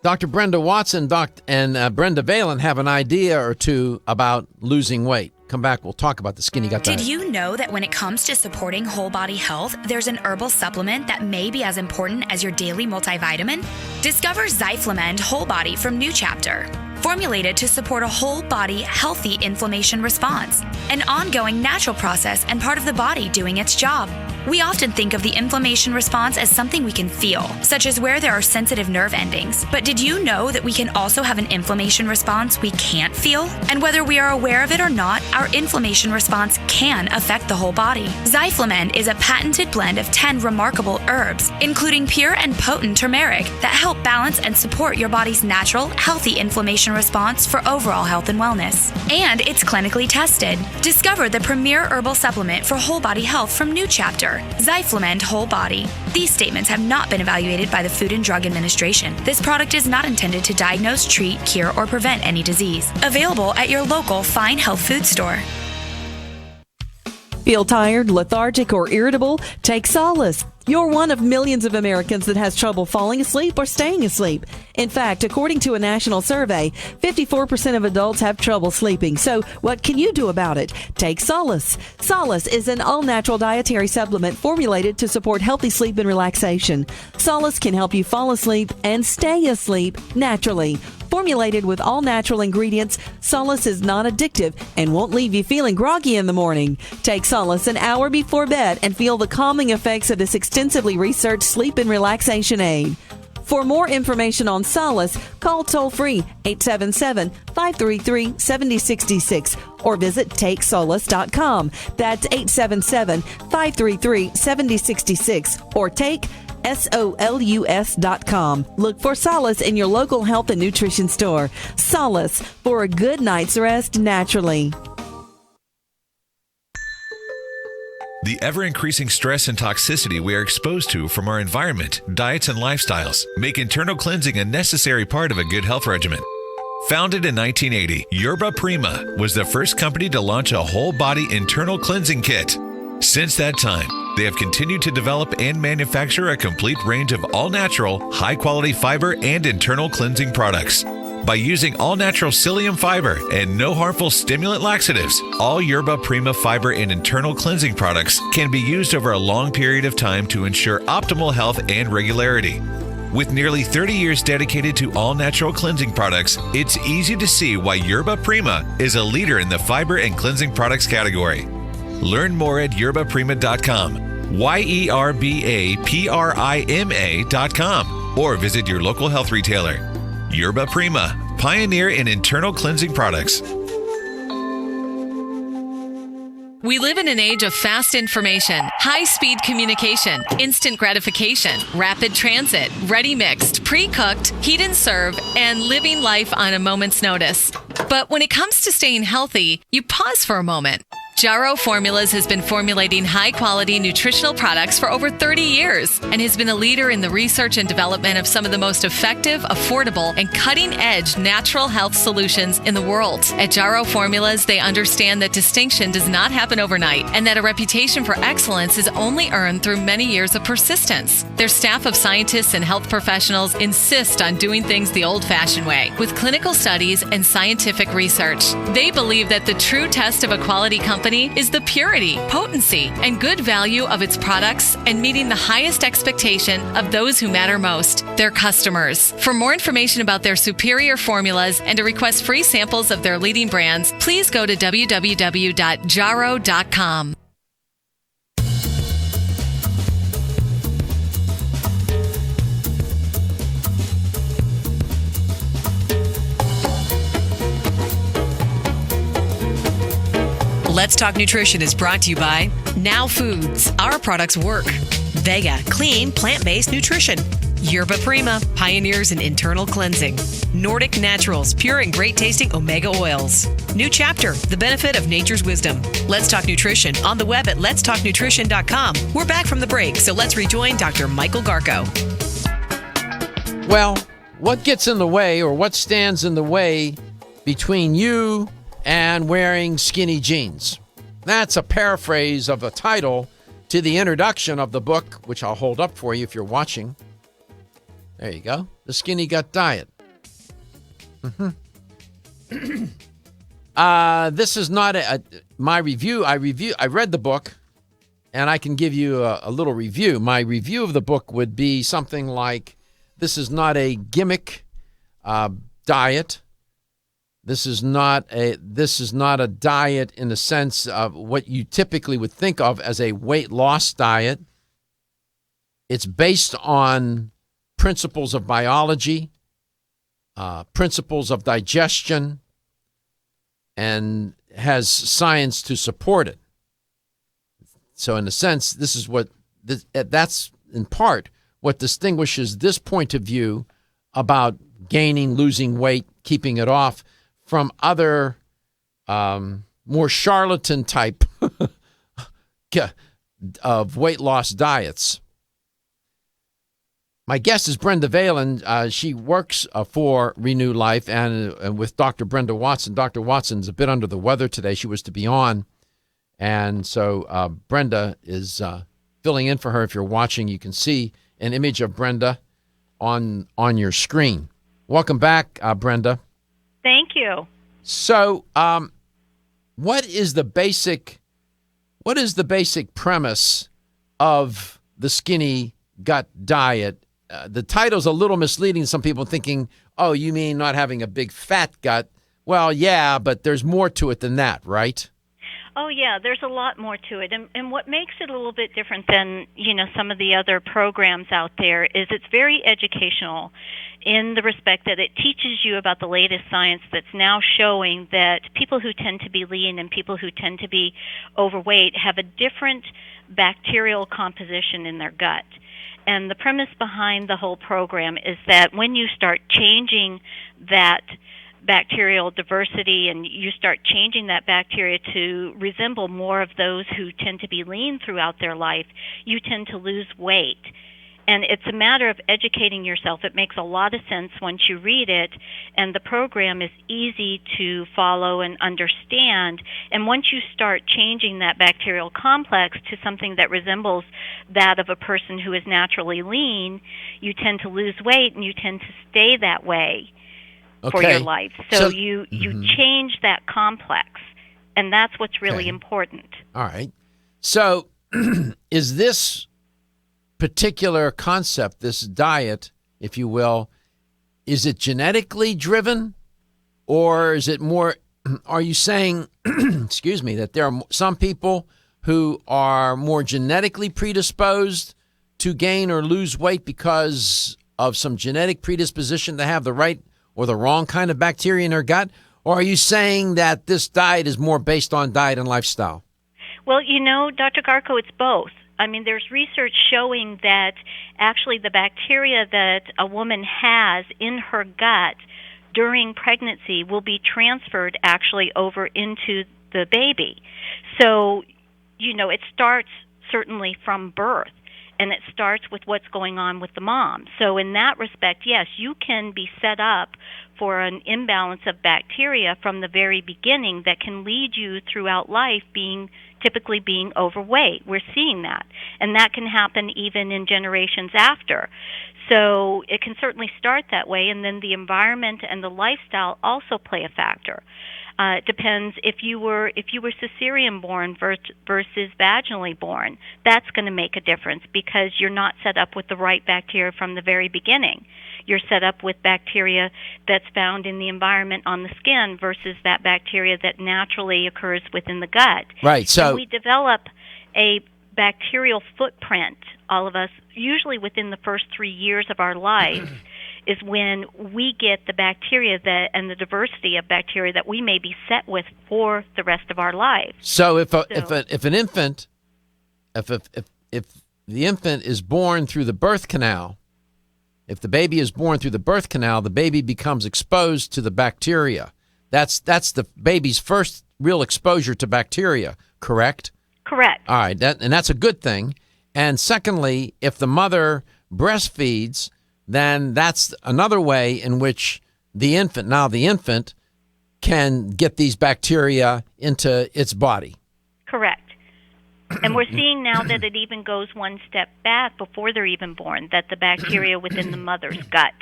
Dr. Brenda Watson and Brenda Valen have an idea or two about losing weight. Come back, we'll talk about the Skinny Gut Diet. Did you know that when it comes to supporting whole body health, there's an herbal supplement that may be as important as your daily multivitamin? Discover Zyflamend Whole Body from New Chapter. Formulated to support a whole body healthy inflammation response, an ongoing natural process and part of the body doing its job. We often think of the inflammation response as something we can feel, such as where there are sensitive nerve endings. But did you know that we can also have an inflammation response we can't feel? And whether we are aware of it or not, our inflammation response can affect the whole body. Zyflamend is a patented blend of 10 remarkable herbs, including pure and potent turmeric, that help balance and support your body's natural, healthy inflammation response for overall health and wellness. And it's clinically tested. Discover the premier herbal supplement for whole body health from New Chapter, Zyflamend Whole Body. These statements have not been evaluated by the Food and Drug Administration. This product is not intended to diagnose, treat, cure, or prevent any disease. Available at your local Fine Health Food store. Feel tired, lethargic, or irritable? Take solace. You're one of millions of Americans that has trouble falling asleep or staying asleep. In fact, according to a national survey, 54% of adults have trouble sleeping. So what can you do about it? Take Solace. Solace is an all-natural dietary supplement formulated to support healthy sleep and relaxation. Solace can help you fall asleep and stay asleep naturally. Formulated with all natural ingredients, Solace is non-addictive and won't leave you feeling groggy in the morning. Take Solace an hour before bed and feel the calming effects of this extensively researched sleep and relaxation aid. For more information on Solace, call toll-free 877-533-7066 or visit TakeSolace.com. That's 877-533-7066 or take SOLUS.com. Look for Solace in your local health and nutrition store. Solace for a good night's rest naturally. The ever-increasing stress and toxicity we are exposed to from our environment, diets, and lifestyles make internal cleansing a necessary part of a good health regimen. Founded in 1980, Yerba Prima was the first company to launch a whole-body internal cleansing kit. Since that time, they have continued to develop and manufacture a complete range of all-natural, high-quality fiber and internal cleansing products. By using all-natural psyllium fiber and no harmful stimulant laxatives, all Yerba Prima fiber and internal cleansing products can be used over a long period of time to ensure optimal health and regularity. With nearly 30 years dedicated to all-natural cleansing products, it's easy to see why Yerba Prima is a leader in the fiber and cleansing products category. Learn more at yerbaprima.com, YERBAPRIMA.com, or visit your local health retailer. Yerba Prima, pioneer in internal cleansing products. We live in an age of fast information, high-speed communication, instant gratification, rapid transit, ready-mixed, pre-cooked, heat and serve, and living life on a moment's notice. But when it comes to staying healthy, you pause for a moment. Jarrow Formulas has been formulating high-quality nutritional products for over 30 years and has been a leader in the research and development of some of the most effective, affordable, and cutting-edge natural health solutions in the world. At Jarrow Formulas, they understand that distinction does not happen overnight and that a reputation for excellence is only earned through many years of persistence. Their staff of scientists and health professionals insist on doing things the old-fashioned way, with clinical studies and scientific research. They believe that the true test of a quality company is the purity, potency, and good value of its products and meeting the highest expectation of those who matter most, their customers. For more information about their superior formulas and to request free samples of their leading brands, please go to www.jarrow.com. Let's Talk Nutrition is brought to you by Now Foods. Our products work. Vega, clean, plant-based nutrition. Yerba Prima, pioneers in internal cleansing. Nordic Naturals, pure and great-tasting omega oils. New Chapter, the benefit of nature's wisdom. Let's Talk Nutrition on the web at letstalknutrition.com. We're back from the break, so let's rejoin Dr. Michael Garko. Well, what gets in the way or what stands in the way between you and wearing skinny jeans? That's a paraphrase of the title to the introduction of the book, which I'll hold up for you if you're watching. There you go. The Skinny Gut Diet. This is not my review. I read the book, and I can give you a little review. My review of the book would be something like, this is not a gimmick diet. This is not a diet in the sense of what you typically would think of as a weight loss diet. It's based on principles of biology, principles of digestion, and has science to support it. So in a sense, that's in part what distinguishes this point of view about gaining, losing weight, keeping it off from other more charlatan type of weight loss diets. My guest is Brenda Valen. She works for Renew Life and with Dr. Brenda Watson. Dr. Watson's a bit under the weather today. She was to be on. And so Brenda is filling in for her. If you're watching, you can see an image of Brenda on your screen. Welcome back, Brenda. Thank you. So, what is the basic premise of the Skinny Gut Diet? The title's a little misleading. Some people thinking, oh, you mean not having a big fat gut? Well, yeah, but there's more to it than that, right? Oh, yeah, there's a lot more to it. And what makes it a little bit different than, some of the other programs out there is it's very educational in the respect that it teaches you about the latest science that's now showing that people who tend to be lean and people who tend to be overweight have a different bacterial composition in their gut. And the premise behind the whole program is that when you start changing that bacterial diversity and you start changing that bacteria to resemble more of those who tend to be lean throughout their life, you tend to lose weight. And it's a matter of educating yourself. It makes a lot of sense once you read it, and the program is easy to follow and understand. And once you start changing that bacterial complex to something that resembles that of a person who is naturally lean, you tend to lose weight and you tend to stay that way for your life. So you change that complex, and that's what's really important. All right. So is this particular concept, this diet, if you will, is it genetically driven, or is it more, are you saying, excuse me, that there are some people who are more genetically predisposed to gain or lose weight because of some genetic predisposition to have the right or the wrong kind of bacteria in their gut? Or are you saying that this diet is more based on diet and lifestyle? Well, Dr. Garko, it's both. I mean, there's research showing that actually the bacteria that a woman has in her gut during pregnancy will be transferred actually over into the baby. So, it starts certainly from birth, and it starts with what's going on with the mom. So in that respect, yes, you can be set up for an imbalance of bacteria from the very beginning that can lead you throughout life typically being overweight. We're seeing that. And that can happen even in generations after. So it can certainly start that way, and then the environment and the lifestyle also play a factor. It depends if you were cesarean born versus vaginally born. That's going to make a difference because you're not set up with the right bacteria from the very beginning. You're set up with bacteria that's found in the environment on the skin versus that bacteria that naturally occurs within the gut. Right. So and we develop a bacterial footprint, all of us, usually within the first 3 years of our life. is when we get the bacteria that and the diversity of bacteria that we may be set with for the rest of our lives. So if the infant is born through the birth canal, if the baby is born through the birth canal, the baby becomes exposed to the bacteria. That's the baby's first real exposure to bacteria, correct? Correct. All right, and that's a good thing. And secondly, if the mother breastfeeds, then that's another way in which the infant can get these bacteria into its body. Correct. And we're seeing now that it even goes one step back before they're even born, that the bacteria within the mother's gut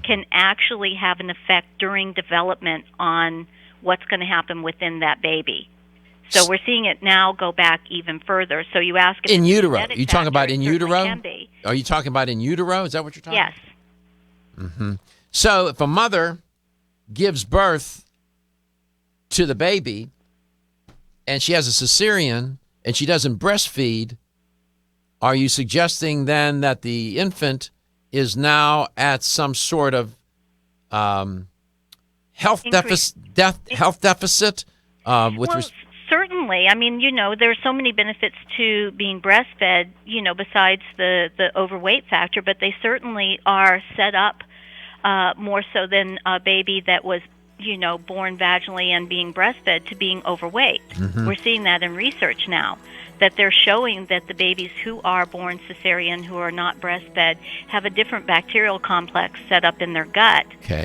can actually have an effect during development on what's going to happen within that baby. So we're seeing it now go back even further. So you ask if in it's utero. genetic You talking about factor, in it certainly utero? can be. Are you talking about in utero? Is that what you're talking Yes. about? Mm-hmm. So if a mother gives birth to the baby and she has a cesarean and she doesn't breastfeed, are you suggesting then that the infant is now at some sort of health deficit? Certainly. I mean, there's so many benefits to being breastfed, besides the overweight factor, but they certainly are set up more so than a baby that was, born vaginally and being breastfed to being overweight. Mhm. We're seeing that in research now, that they're showing that the babies who are born cesarean, who are not breastfed, have a different bacterial complex set up in their gut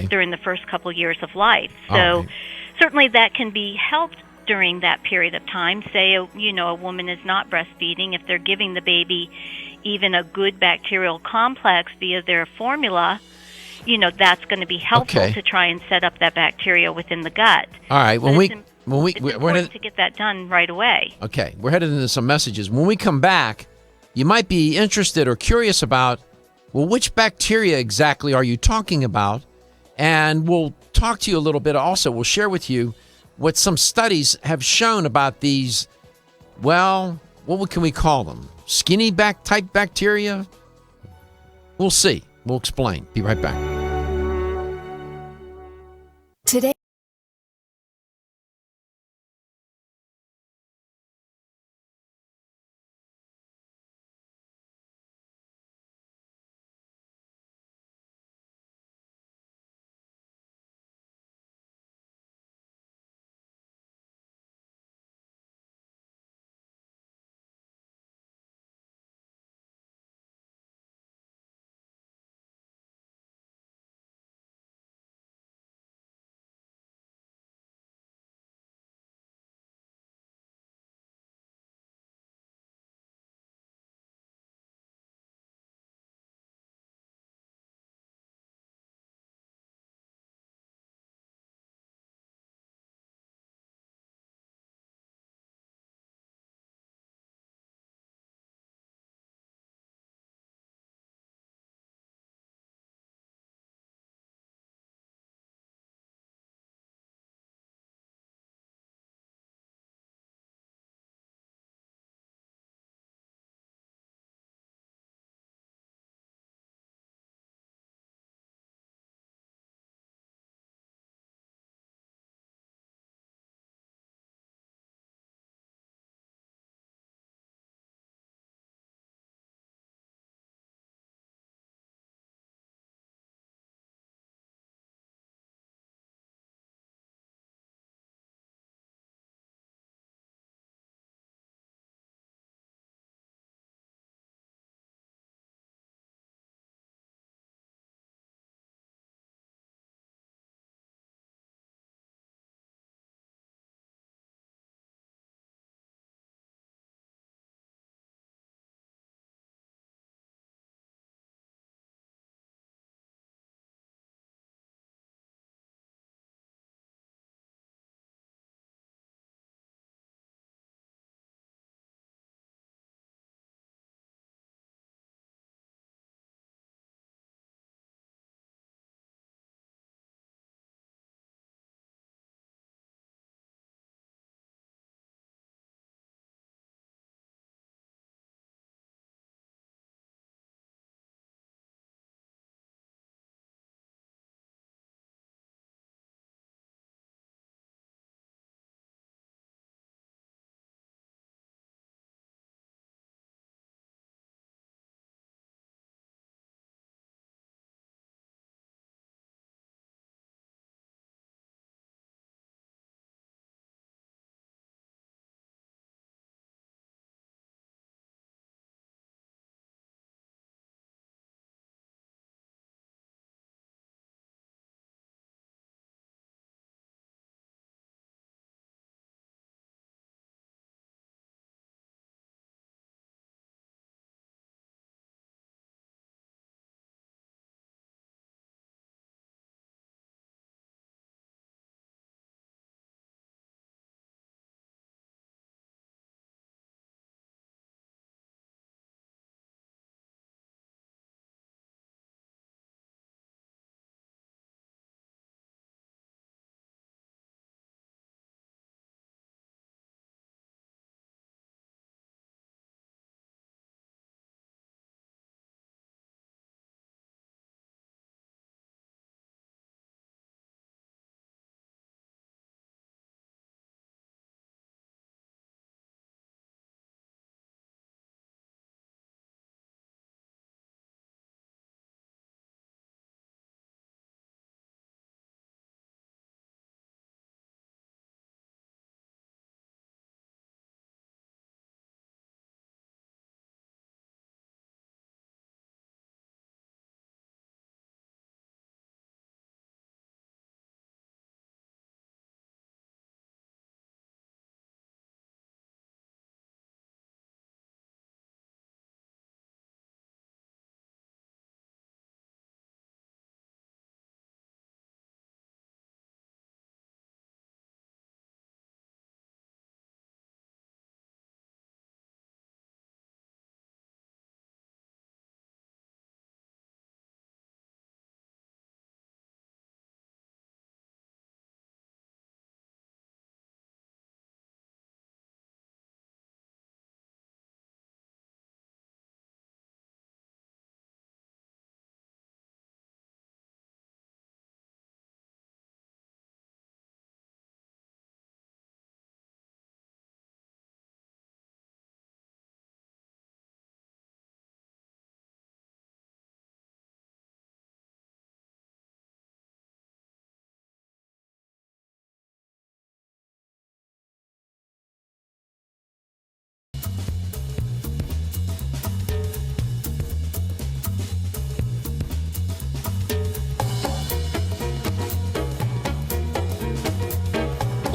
during the first couple years of life. So certainly that can be helped during that period of time. Say, a woman is not breastfeeding. If they're giving the baby even a good bacterial complex via their formula, that's going to be helpful to try and set up that bacteria within the gut. All right. It's We're important to get that done right away. Okay, we're headed into some messages. When we come back, you might be interested or curious about, well, which bacteria exactly are you talking about? And we'll talk to you a little bit also. We'll share with you what some studies have shown about these, well, what can we call them? Skinny back type bacteria? We'll see. We'll explain. Be right back. Today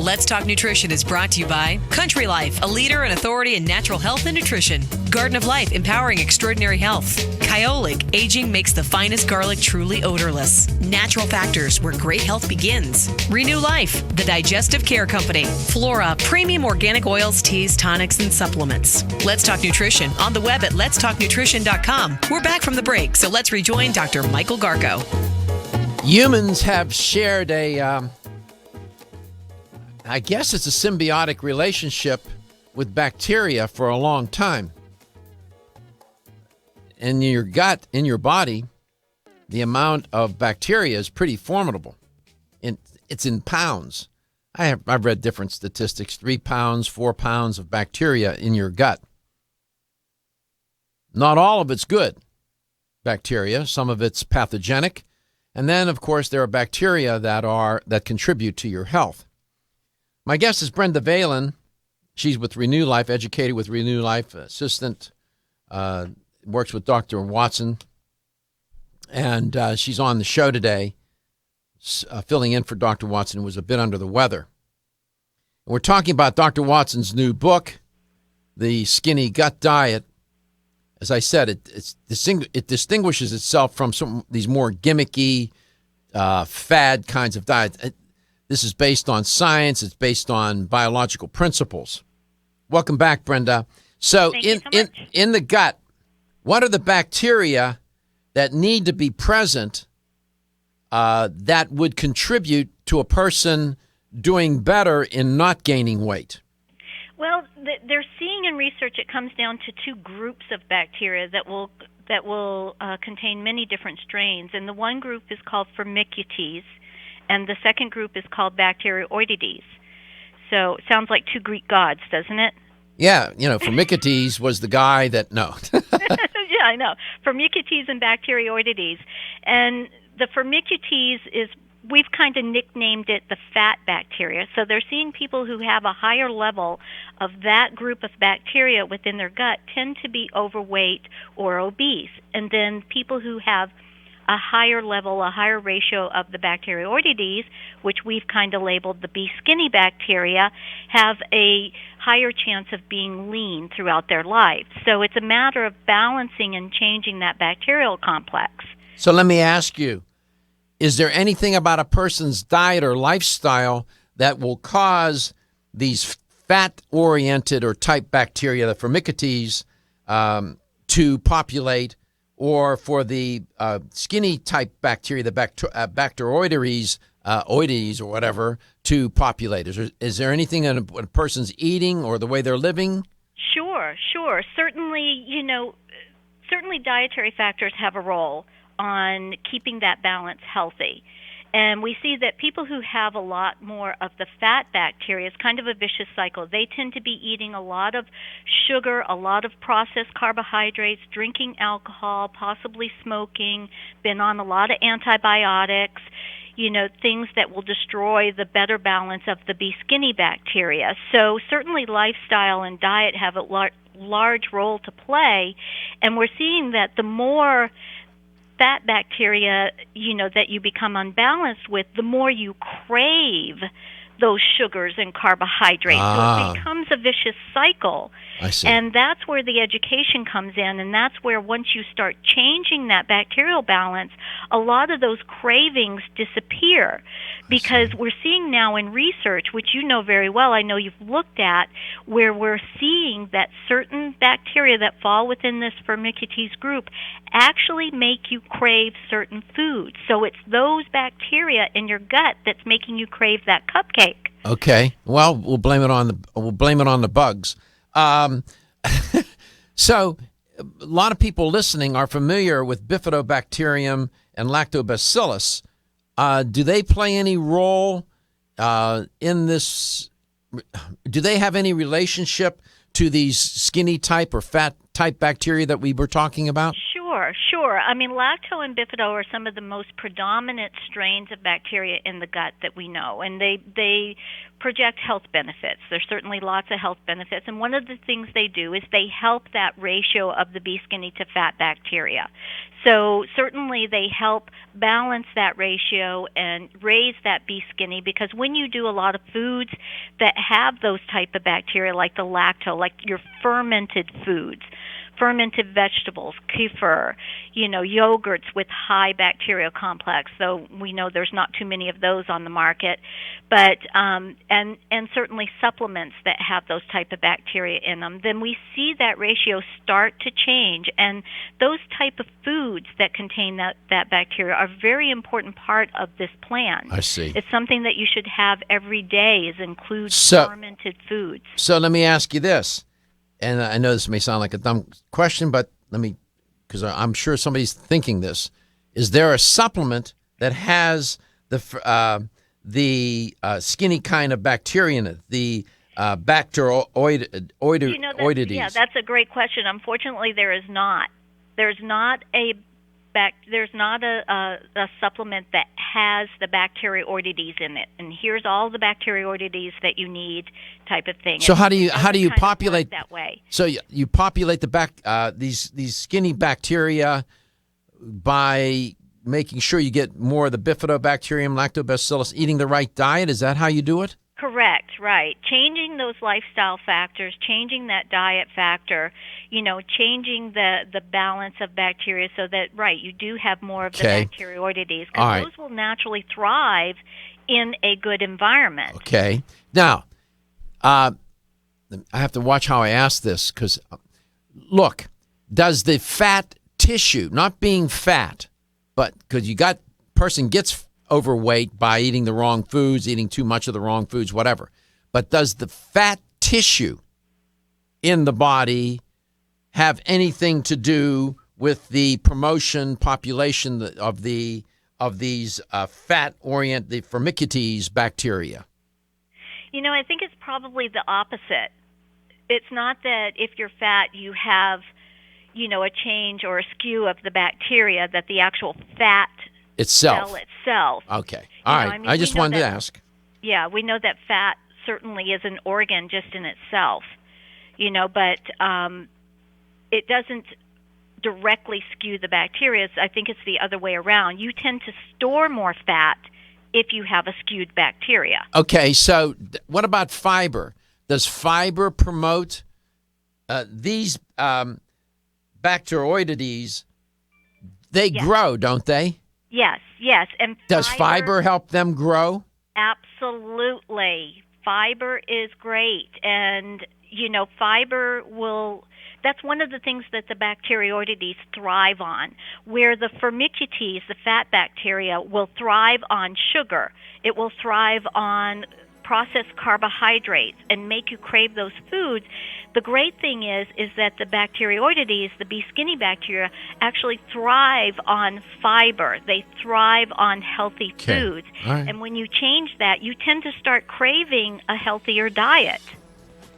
Let's Talk Nutrition is brought to you by Country Life, a leader and authority in natural health and nutrition. Garden of Life, empowering extraordinary health. Kyolic, aging makes the finest garlic truly odorless. Natural Factors, where great health begins. Renew Life, the digestive care company. Flora, premium organic oils, teas, tonics, and supplements. Let's Talk Nutrition on the web at letstalknutrition.com. We're back from the break, so let's rejoin Dr. Michael Garko. Humans have shared I guess it's a symbiotic relationship with bacteria for a long time. In your gut, in your body, the amount of bacteria is pretty formidable. It's in pounds. I've read different statistics, 3 pounds, 4 pounds of bacteria in your gut. Not all of it's good bacteria. Some of it's pathogenic. And then, of course, there are bacteria that contribute to your health. My guest is Brenda Valen. She's with Renew Life, educated with Renew Life, assistant, works with Dr. Watson. And she's on the show today, filling in for Dr. Watson, who was a bit under the weather. And we're talking about Dr. Watson's new book, The Skinny Gut Diet. As I said, it distinguishes itself from some of these more gimmicky, fad kinds of diets. This is based on science. It's based on biological principles. Welcome back, Brenda. So in the gut, what are the bacteria that need to be present that would contribute to a person doing better in not gaining weight? Well, they're seeing in research it comes down to 2 groups of bacteria that will contain many different strains, and the one group is called Firmicutes, and the second group is called Bacteroidetes. So it sounds like 2 Greek gods, doesn't it? Yeah, Firmicutes was the guy that, no. Yeah, I know. Firmicutes and Bacteroidetes. And the Firmicutes we've kind of nicknamed it the fat bacteria. So they're seeing people who have a higher level of that group of bacteria within their gut tend to be overweight or obese. And then people who have a higher level, a higher ratio of the Bacteroidetes, which we've kind of labeled the be skinny bacteria, have a higher chance of being lean throughout their life. So it's a matter of balancing and changing that bacterial complex. So let me ask you, is there anything about a person's diet or lifestyle that will cause these fat-oriented or type bacteria, the Firmicutes, to populate, or for the skinny type bacteria, the Bacteroidetes, oides or whatever, to populate? Is there anything in a person's eating or the way they're living? Sure. Certainly, certainly dietary factors have a role on keeping that balance healthy. And we see that people who have a lot more of the fat bacteria, it's kind of a vicious cycle. They tend to be eating a lot of sugar, a lot of processed carbohydrates, drinking alcohol, possibly smoking, been on a lot of antibiotics, things that will destroy the better balance of the be skinny bacteria. So certainly lifestyle and diet have a large role to play. And we're seeing that the more fat bacteria, that you become unbalanced with, the more you crave those sugars and carbohydrates. So it becomes a vicious cycle. I see. And that's where the education comes in, and that's where once you start changing that bacterial balance, a lot of those cravings disappear. Because we're seeing now in research, which you know very well, I know you've looked at, where we're seeing that certain bacteria that fall within this Firmicutes group actually make you crave certain foods. So it's those bacteria in your gut that's making you crave that cupcake. Okay. Well, we'll blame it on the bugs. So a lot of people listening are familiar with Bifidobacterium and Lactobacillus. Do they play any role in this? Do they have any relationship to these skinny type or fat type bacteria that we were talking about? Sure. Sure. I mean, lacto and bifido are some of the most predominant strains of bacteria in the gut that we know, and they project health benefits. There's certainly lots of health benefits, and one of the things they do is they help that ratio of the B. skinny to fat bacteria. So certainly they help balance that ratio and raise that B. skinny, because when you do a lot of foods that have those type of bacteria, like the lacto, like your fermented foods, fermented vegetables, kefir, yogurts with high bacterial complex, though we know there's not too many of those on the market, but and certainly supplements that have those type of bacteria in them, then we see that ratio start to change. And those type of foods that contain that bacteria are a very important part of this plan. I see. It's something that you should have every day, include fermented foods. So let me ask you this. And I know this may sound like a dumb question, but because I'm sure somebody's thinking this. Is there a supplement that has the skinny kind of bacteria in it, the bacteroidetes? Yeah, that's a great question. Unfortunately, there is not. There's not a supplement that has the bacteroidetes in it, and here's all the bacteroidetes that you need, type of thing. So how do you populate that way? So you populate these skinny bacteria by making sure you get more of the bifidobacterium, lactobacillus, eating the right diet. Is that how you do it? Correct, right. Changing those lifestyle factors, changing that diet factor, changing the balance of bacteria so that, right, you do have more of the bacteroidetes, because those will naturally thrive in a good environment. Okay. Now, I have to watch how I ask this, because, look, does the fat tissue, not being fat, but because person gets overweight by eating the wrong foods, eating too much of the wrong foods, whatever. But does the fat tissue in the body have anything to do with the population of these fat-oriented, the Firmicutes bacteria? I think it's probably the opposite. It's not that if you're fat, you have, a change or a skew of the bacteria, that the actual fat cell itself. Okay. All right. I just wanted to ask. Yeah, we know that fat certainly is an organ just in itself, but it doesn't directly skew the bacteria. I think it's the other way around. You tend to store more fat if you have a skewed bacteria. Okay, so what about fiber? Does fiber promote these bacteroidetes? They grow, don't they? Yes. And does fiber help them grow? Absolutely. Fiber is great. And, fiber that's one of the things that the bacteroidetes thrive on, where the Firmicutes, the fat bacteria, will thrive on sugar. It will thrive on processed carbohydrates and make you crave those foods. The great thing is that the bacteroidetes, the B. skinny bacteria, actually thrive on fiber. They thrive on healthy foods. Right. And when you change that, you tend to start craving a healthier diet.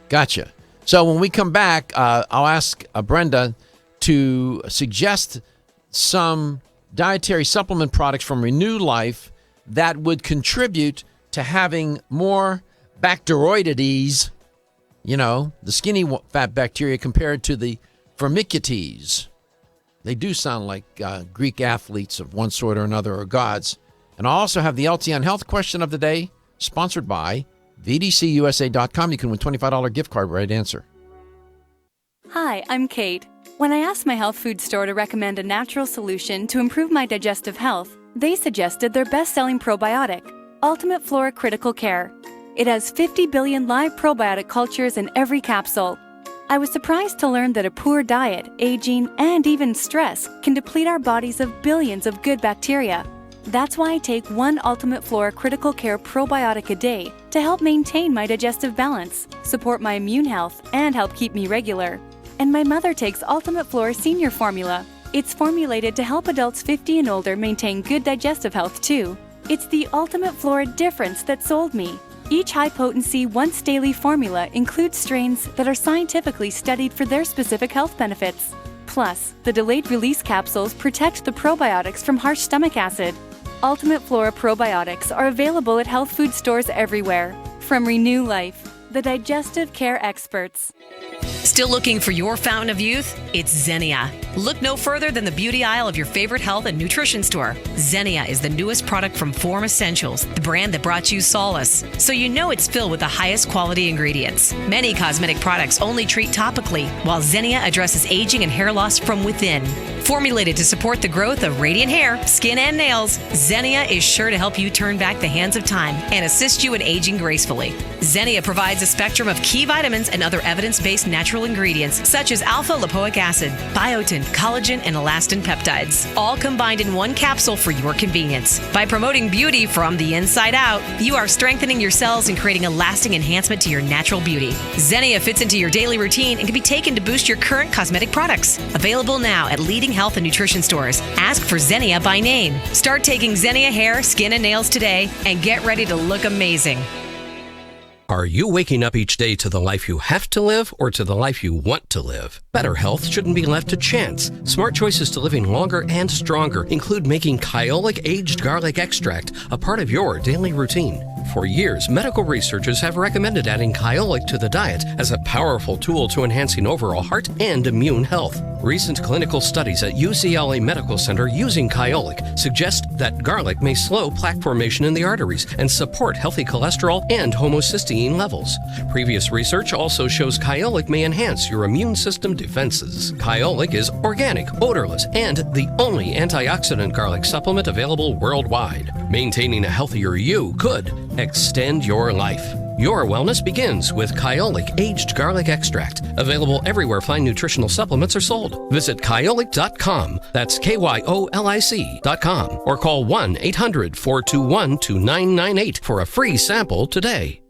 Gotcha. So when we come back, I'll ask Brenda to suggest some dietary supplement products from Renew Life that would contribute to having more bacteroidetes, the skinny fat bacteria, compared to the Firmicutes. They do sound like Greek athletes of one sort or another, or gods. And I'll also have the LTN Health Question of the Day, sponsored by VDCUSA.com. You can win a $25 gift card, right answer. Hi, I'm Kate. When I asked my health food store to recommend a natural solution to improve my digestive health, they suggested their best-selling probiotic, Ultimate Flora Critical Care. It has 50 billion live probiotic cultures in every capsule. I was surprised to learn that a poor diet, aging, and even stress can deplete our bodies of billions of good bacteria. That's why I take one Ultimate Flora Critical Care probiotic a day to help maintain my digestive balance, support my immune health, and help keep me regular. And my mother takes Ultimate Flora Senior Formula. It's formulated to help adults 50 and older maintain good digestive health too. It's the Ultimate Flora difference that sold me. Each high-potency, once-daily formula includes strains that are scientifically studied for their specific health benefits. Plus, the delayed release capsules protect the probiotics from harsh stomach acid. Ultimate Flora probiotics are available at health food stores everywhere. From Renew Life, the digestive care experts. Still looking for your fountain of youth? It's Xenia. Look no further than the beauty aisle of your favorite health and nutrition store. Xenia is the newest product from Form Essentials, the brand that brought you solace. So you know it's filled with the highest quality ingredients. Many cosmetic products only treat topically, while Xenia addresses aging and hair loss from within. Formulated to support the growth of radiant hair, skin, and nails, Xenia is sure to help you turn back the hands of time and assist you in aging gracefully. Xenia provides a spectrum of key vitamins and other evidence-based natural ingredients such as alpha-lipoic acid, biotin, collagen, and elastin peptides, all combined in one capsule for your convenience. By promoting beauty from the inside out, you are strengthening your cells and creating a lasting enhancement to your natural beauty. Xenia fits into your daily routine and can be taken to boost your current cosmetic products. Available now at leading health and nutrition stores. Ask for Xenia by name. Start taking Xenia hair, skin, and nails today and get ready to look amazing. Are you waking up each day to the life you have to live or to the life you want to live? Better health shouldn't be left to chance. Smart choices to living longer and stronger include making Kyolic aged garlic extract a part of your daily routine. For years, medical researchers have recommended adding Kyolic to the diet as a powerful tool to enhancing overall heart and immune health. Recent clinical studies at UCLA Medical Center using Kyolic suggest that garlic may slow plaque formation in the arteries and support healthy cholesterol and homocysteine levels. Previous research also shows Kyolic may enhance your immune system defenses. Kyolic is organic, odorless, and the only antioxidant garlic supplement available worldwide. Maintaining a healthier you could extend your life. Your wellness begins with Kyolic aged garlic extract. Available everywhere fine nutritional supplements are sold. Visit Kyolic.com. That's KYOLIC.com. Or call 1-800-421-2998 for a free sample today.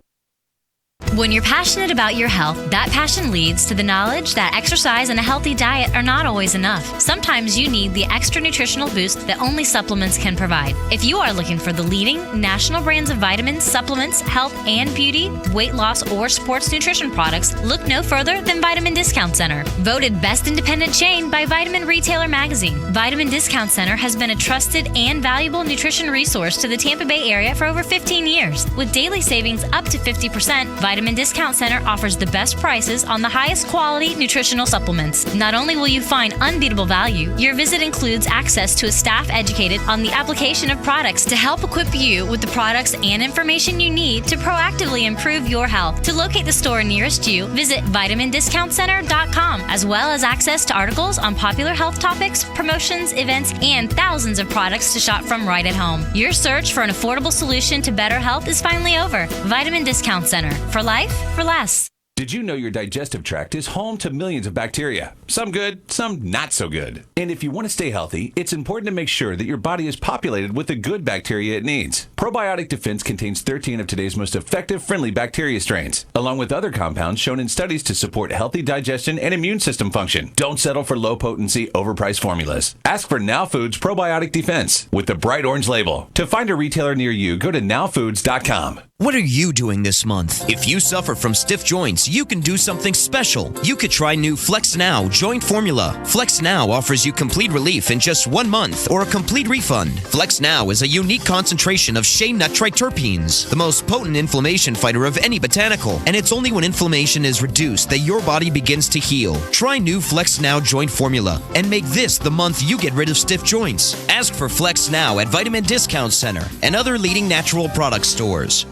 When you're passionate about your health, that passion leads to the knowledge that exercise and a healthy diet are not always enough. Sometimes you need the extra nutritional boost that only supplements can provide. If you are looking for the leading national brands of vitamins, supplements, health and beauty, weight loss, or sports nutrition products, look no further than Vitamin Discount Center. Voted best independent chain by Vitamin Retailer Magazine, Vitamin Discount Center has been a trusted and valuable nutrition resource to the Tampa Bay area for over 15 years. With daily savings up to 50%, Vitamin Discount Center offers the best prices on the highest quality nutritional supplements. Not only will you find unbeatable value, your visit includes access to a staff educated on the application of products to help equip you with the products and information you need to proactively improve your health. To locate the store nearest you, visit vitamindiscountcenter.com, as well as access to articles on popular health topics, promotions, events, and thousands of products to shop from right at home. Your search for an affordable solution to better health is finally over. Vitamin Discount Center. For life, for less. Did you know your digestive tract is home to millions of bacteria? Some good, some not so good. And if you want to stay healthy, it's important to make sure that your body is populated with the good bacteria it needs. Probiotic Defense contains 13 of today's most effective friendly bacteria strains, along with other compounds shown in studies to support healthy digestion and immune system function. Don't settle for low-potency, overpriced formulas. Ask for Now Foods Probiotic Defense with the bright orange label. To find a retailer near you, go to nowfoods.com. What are you doing this month? If you suffer from stiff joints, you can do something special. You could try new Flex Now Joint Formula. Flex Now offers you complete relief in just 1 month or a complete refund. Flex Now is a unique concentration of shea nut triterpenes, the most potent inflammation fighter of any botanical. And it's only when inflammation is reduced that your body begins to heal. Try new Flex Now Joint Formula and make this the month you get rid of stiff joints. Ask for Flex Now at Vitamin Discount Center and other leading natural product stores.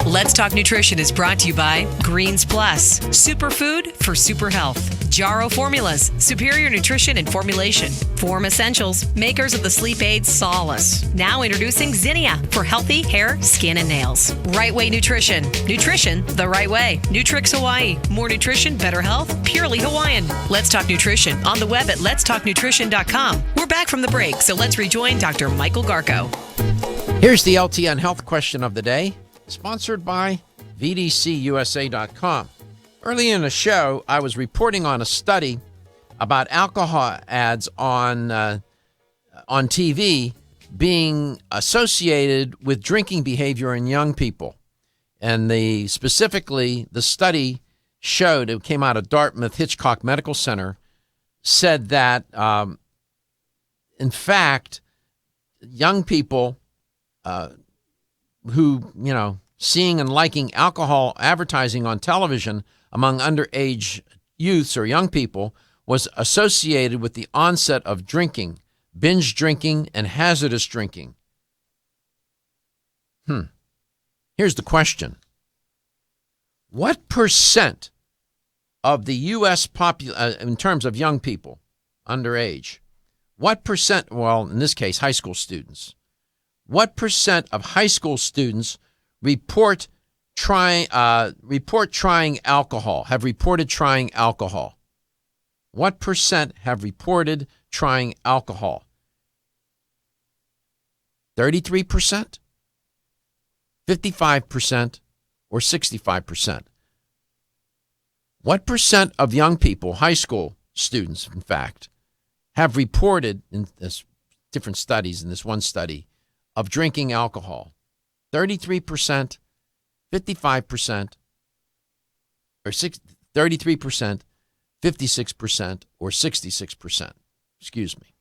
Let's Talk Nutrition is brought to you by Greens Plus, superfood for super health. Jarrow Formulas, superior nutrition and formulation. Form Essentials, makers of the sleep aid Solace. Now introducing Xenia for healthy hair, skin, and nails. Right Way Nutrition, nutrition the right way. Nutrix Hawaii, more nutrition, better health, purely Hawaiian. Let's Talk Nutrition on the web at letstalknutrition.com. We're back from the break, so let's rejoin Dr. Michael Garko. Here's the LTN Health question of the day, sponsored by VDCUSA.com. Early in the show, I was reporting on a study about alcohol ads on on TV being associated with drinking behavior in young people. And specifically, the study showed, it came out of Dartmouth Hitchcock Medical Center, said that, in fact, young people who, seeing and liking alcohol advertising on television among underage youths or young people was associated with the onset of drinking, binge drinking, and hazardous drinking. Here's the question. What percent of the U.S. in terms of young people underage, what percent, well, in this case, high school students, what percent of high school students report trying alcohol, have reported trying alcohol? What percent have reported trying alcohol? 33%, 55%, or 65%? What percent of young people, high school students, in fact, have reported in this different studies, in this one study, of drinking alcohol? 33%, 55%, or 33%, 56%, or 66%. Excuse me.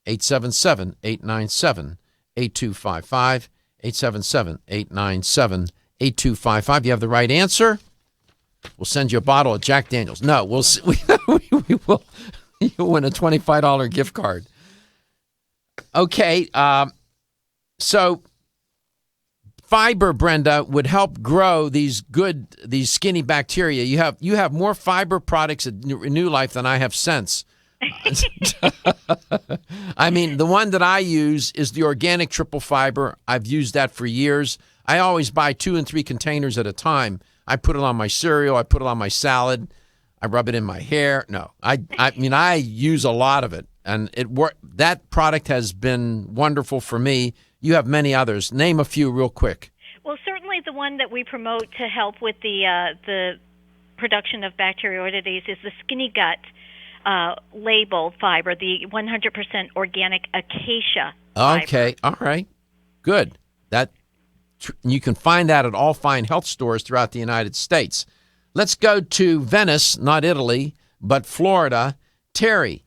877-897-8255. 877-897-8255. You have the right answer, we'll send you a bottle of Jack Daniels. No, we will. You'll win a $25 gift card. Okay, so fiber, Brenda, would help grow these skinny bacteria. You have more fiber products at New Life than I have sense. I mean, the one that I use is the organic triple fiber. I've used that for years. I always buy 2 and 3 containers at a time. I put it on my cereal. I put it on my salad. I rub it in my hair. No, I mean, I use a lot of it, and that product has been wonderful for me. You have many others. Name a few real quick. Well, certainly the one that we promote to help with the production of bacteroidetes is the Skinny Gut labeled fiber, the 100% organic acacia fiber. Okay, all right, good. You can find that at all fine health stores throughout the United States. Let's go to Venice, not Italy, but Florida. Terry,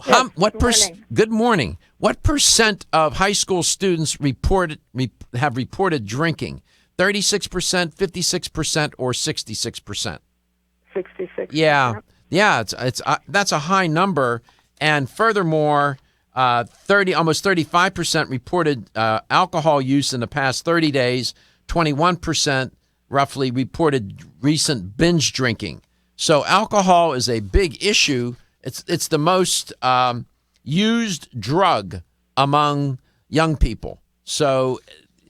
yes, good morning. What percent of high school students have reported drinking? 36%, 56%, or 66%? 66%. Yeah, it's that's a high number, and furthermore, almost 35% reported alcohol use in the past 30 days. 21% roughly reported recent binge drinking. So alcohol is a big issue. It's the most used drug among young people. So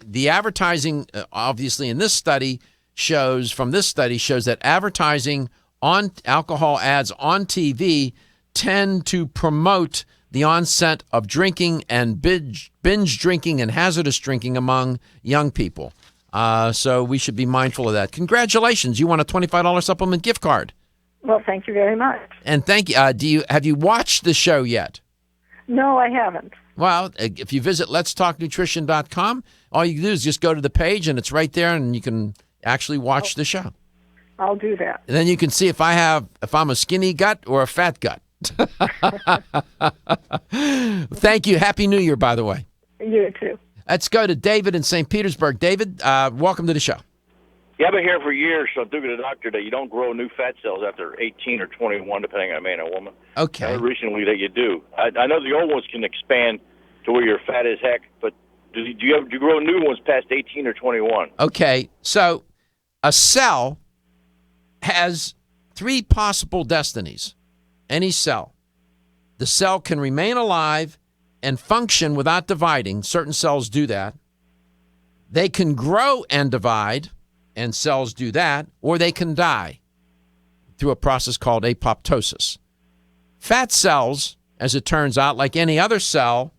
the advertising, obviously, in this study shows that advertising on alcohol ads on TV tend to promote the onset of drinking and binge drinking and hazardous drinking among young people. So we should be mindful of that. Congratulations. You won a $25 supplement gift card. Well, thank you very much. And thank you. Have you watched the show yet? No, I haven't. Well, if you visit letstalknutrition.com, all you can do is just go to the page, and it's right there, and you can actually watch the show. I'll do that. And then you can see if I'm a skinny gut or a fat gut. Thank you. Happy New Year, by the way. You too. Let's go to David in St. Petersburg. David, welcome to the show. Yeah, I've been hearing for years, so I'm talking to the doctor, that you don't grow new fat cells after 18 or 21, depending on a man or woman. Okay. I heard recently that you do. I know the old ones can expand to where you're fat as heck, but do you grow new ones past 18 or 21? Okay, so a cell has 3 possible destinies. Any cell. The cell can remain alive and function without dividing. Certain cells do that. They can grow and divide, and cells do that, or they can die through a process called apoptosis. Fat cells, as it turns out, like any other cell,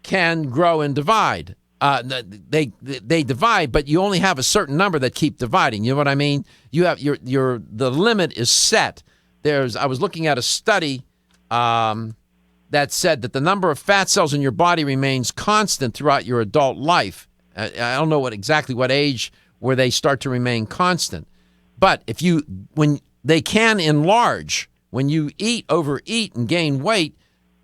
can grow and divide. They divide, but you only have a certain number that keep dividing. You know what I mean? You have the limit is set. I was looking at a study that said that the number of fat cells in your body remains constant throughout your adult life. I don't know exactly what age where they start to remain constant. But when they can enlarge, when you overeat and gain weight,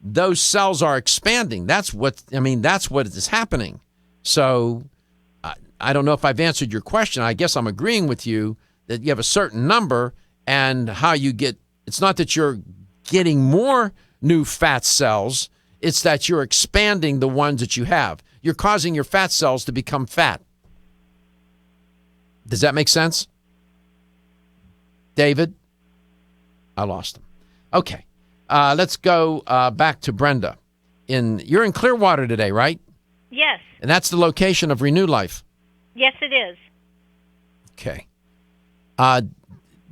those cells are expanding. That's what is happening. So I don't know if I've answered your question. I guess I'm agreeing with you that you have a certain number, and how you get, it's not that you're getting more new fat cells, it's that you're expanding the ones that you have. You're causing your fat cells to become fat. Does that make sense? David? I lost him. Okay. Let's go back to Brenda. You're in Clearwater today, right? Yes. And that's the location of Renew Life. Yes, it is. Okay.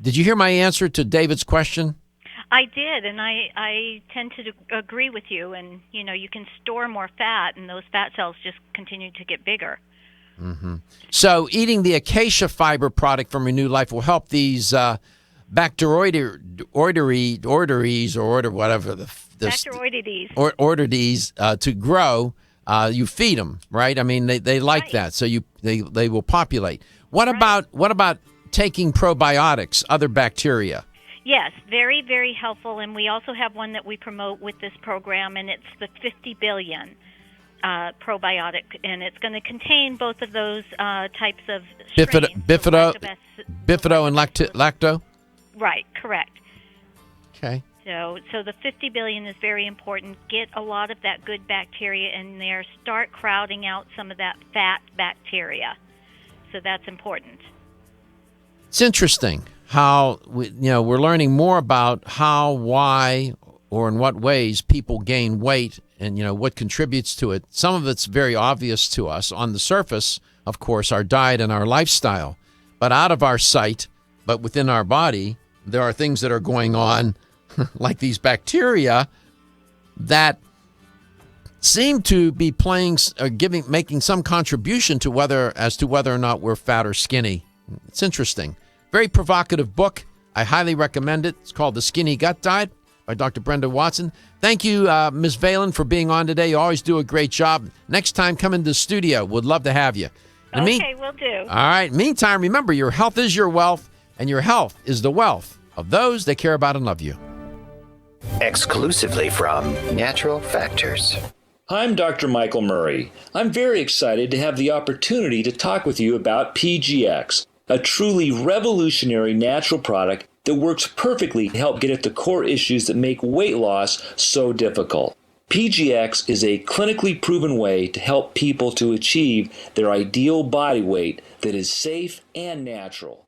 Did you hear my answer to David's question? I did, and I tend to agree with you. And, you can store more fat, and those fat cells just continue to get bigger. Mm-hmm. So eating the acacia fiber product from Renew Life will help these bacteroidetes to grow. You feed them, right? I mean, they like that, so they will populate. What about taking probiotics, other bacteria? Yes, very, very helpful, and we also have one that we promote with this program, and it's the 50 billion probiotic, and it's going to contain both of those types of strains. Bifido and lacto? Right, correct. Okay. So the 50 billion is very important. Get a lot of that good bacteria in there. Start crowding out some of that fat bacteria. So that's important. It's interesting how we're learning more about how, why, or in what ways people gain weight, and what contributes to it. Some of it's very obvious to us on the surface, of course, our diet and our lifestyle, but out of our sight, but within our body, there are things that are going on, like these bacteria, that seem to be making some contribution to whether or not we're fat or skinny. It's interesting. Very provocative book. I highly recommend it. It's called The Skinny Gut Diet by Dr. Brenda Watson. Thank you, Ms. Valen, for being on today. You always do a great job. Next time, come into the studio. Would love to have you. Okay, will do. All right. Meantime, remember, your health is your wealth, and your health is the wealth of those that care about and love you. Exclusively from Natural Factors. I'm Dr. Michael Murray. I'm very excited to have the opportunity to talk with you about PGX, a truly revolutionary natural product that works perfectly to help get at the core issues that make weight loss so difficult. PGX is a clinically proven way to help people to achieve their ideal body weight that is safe and natural.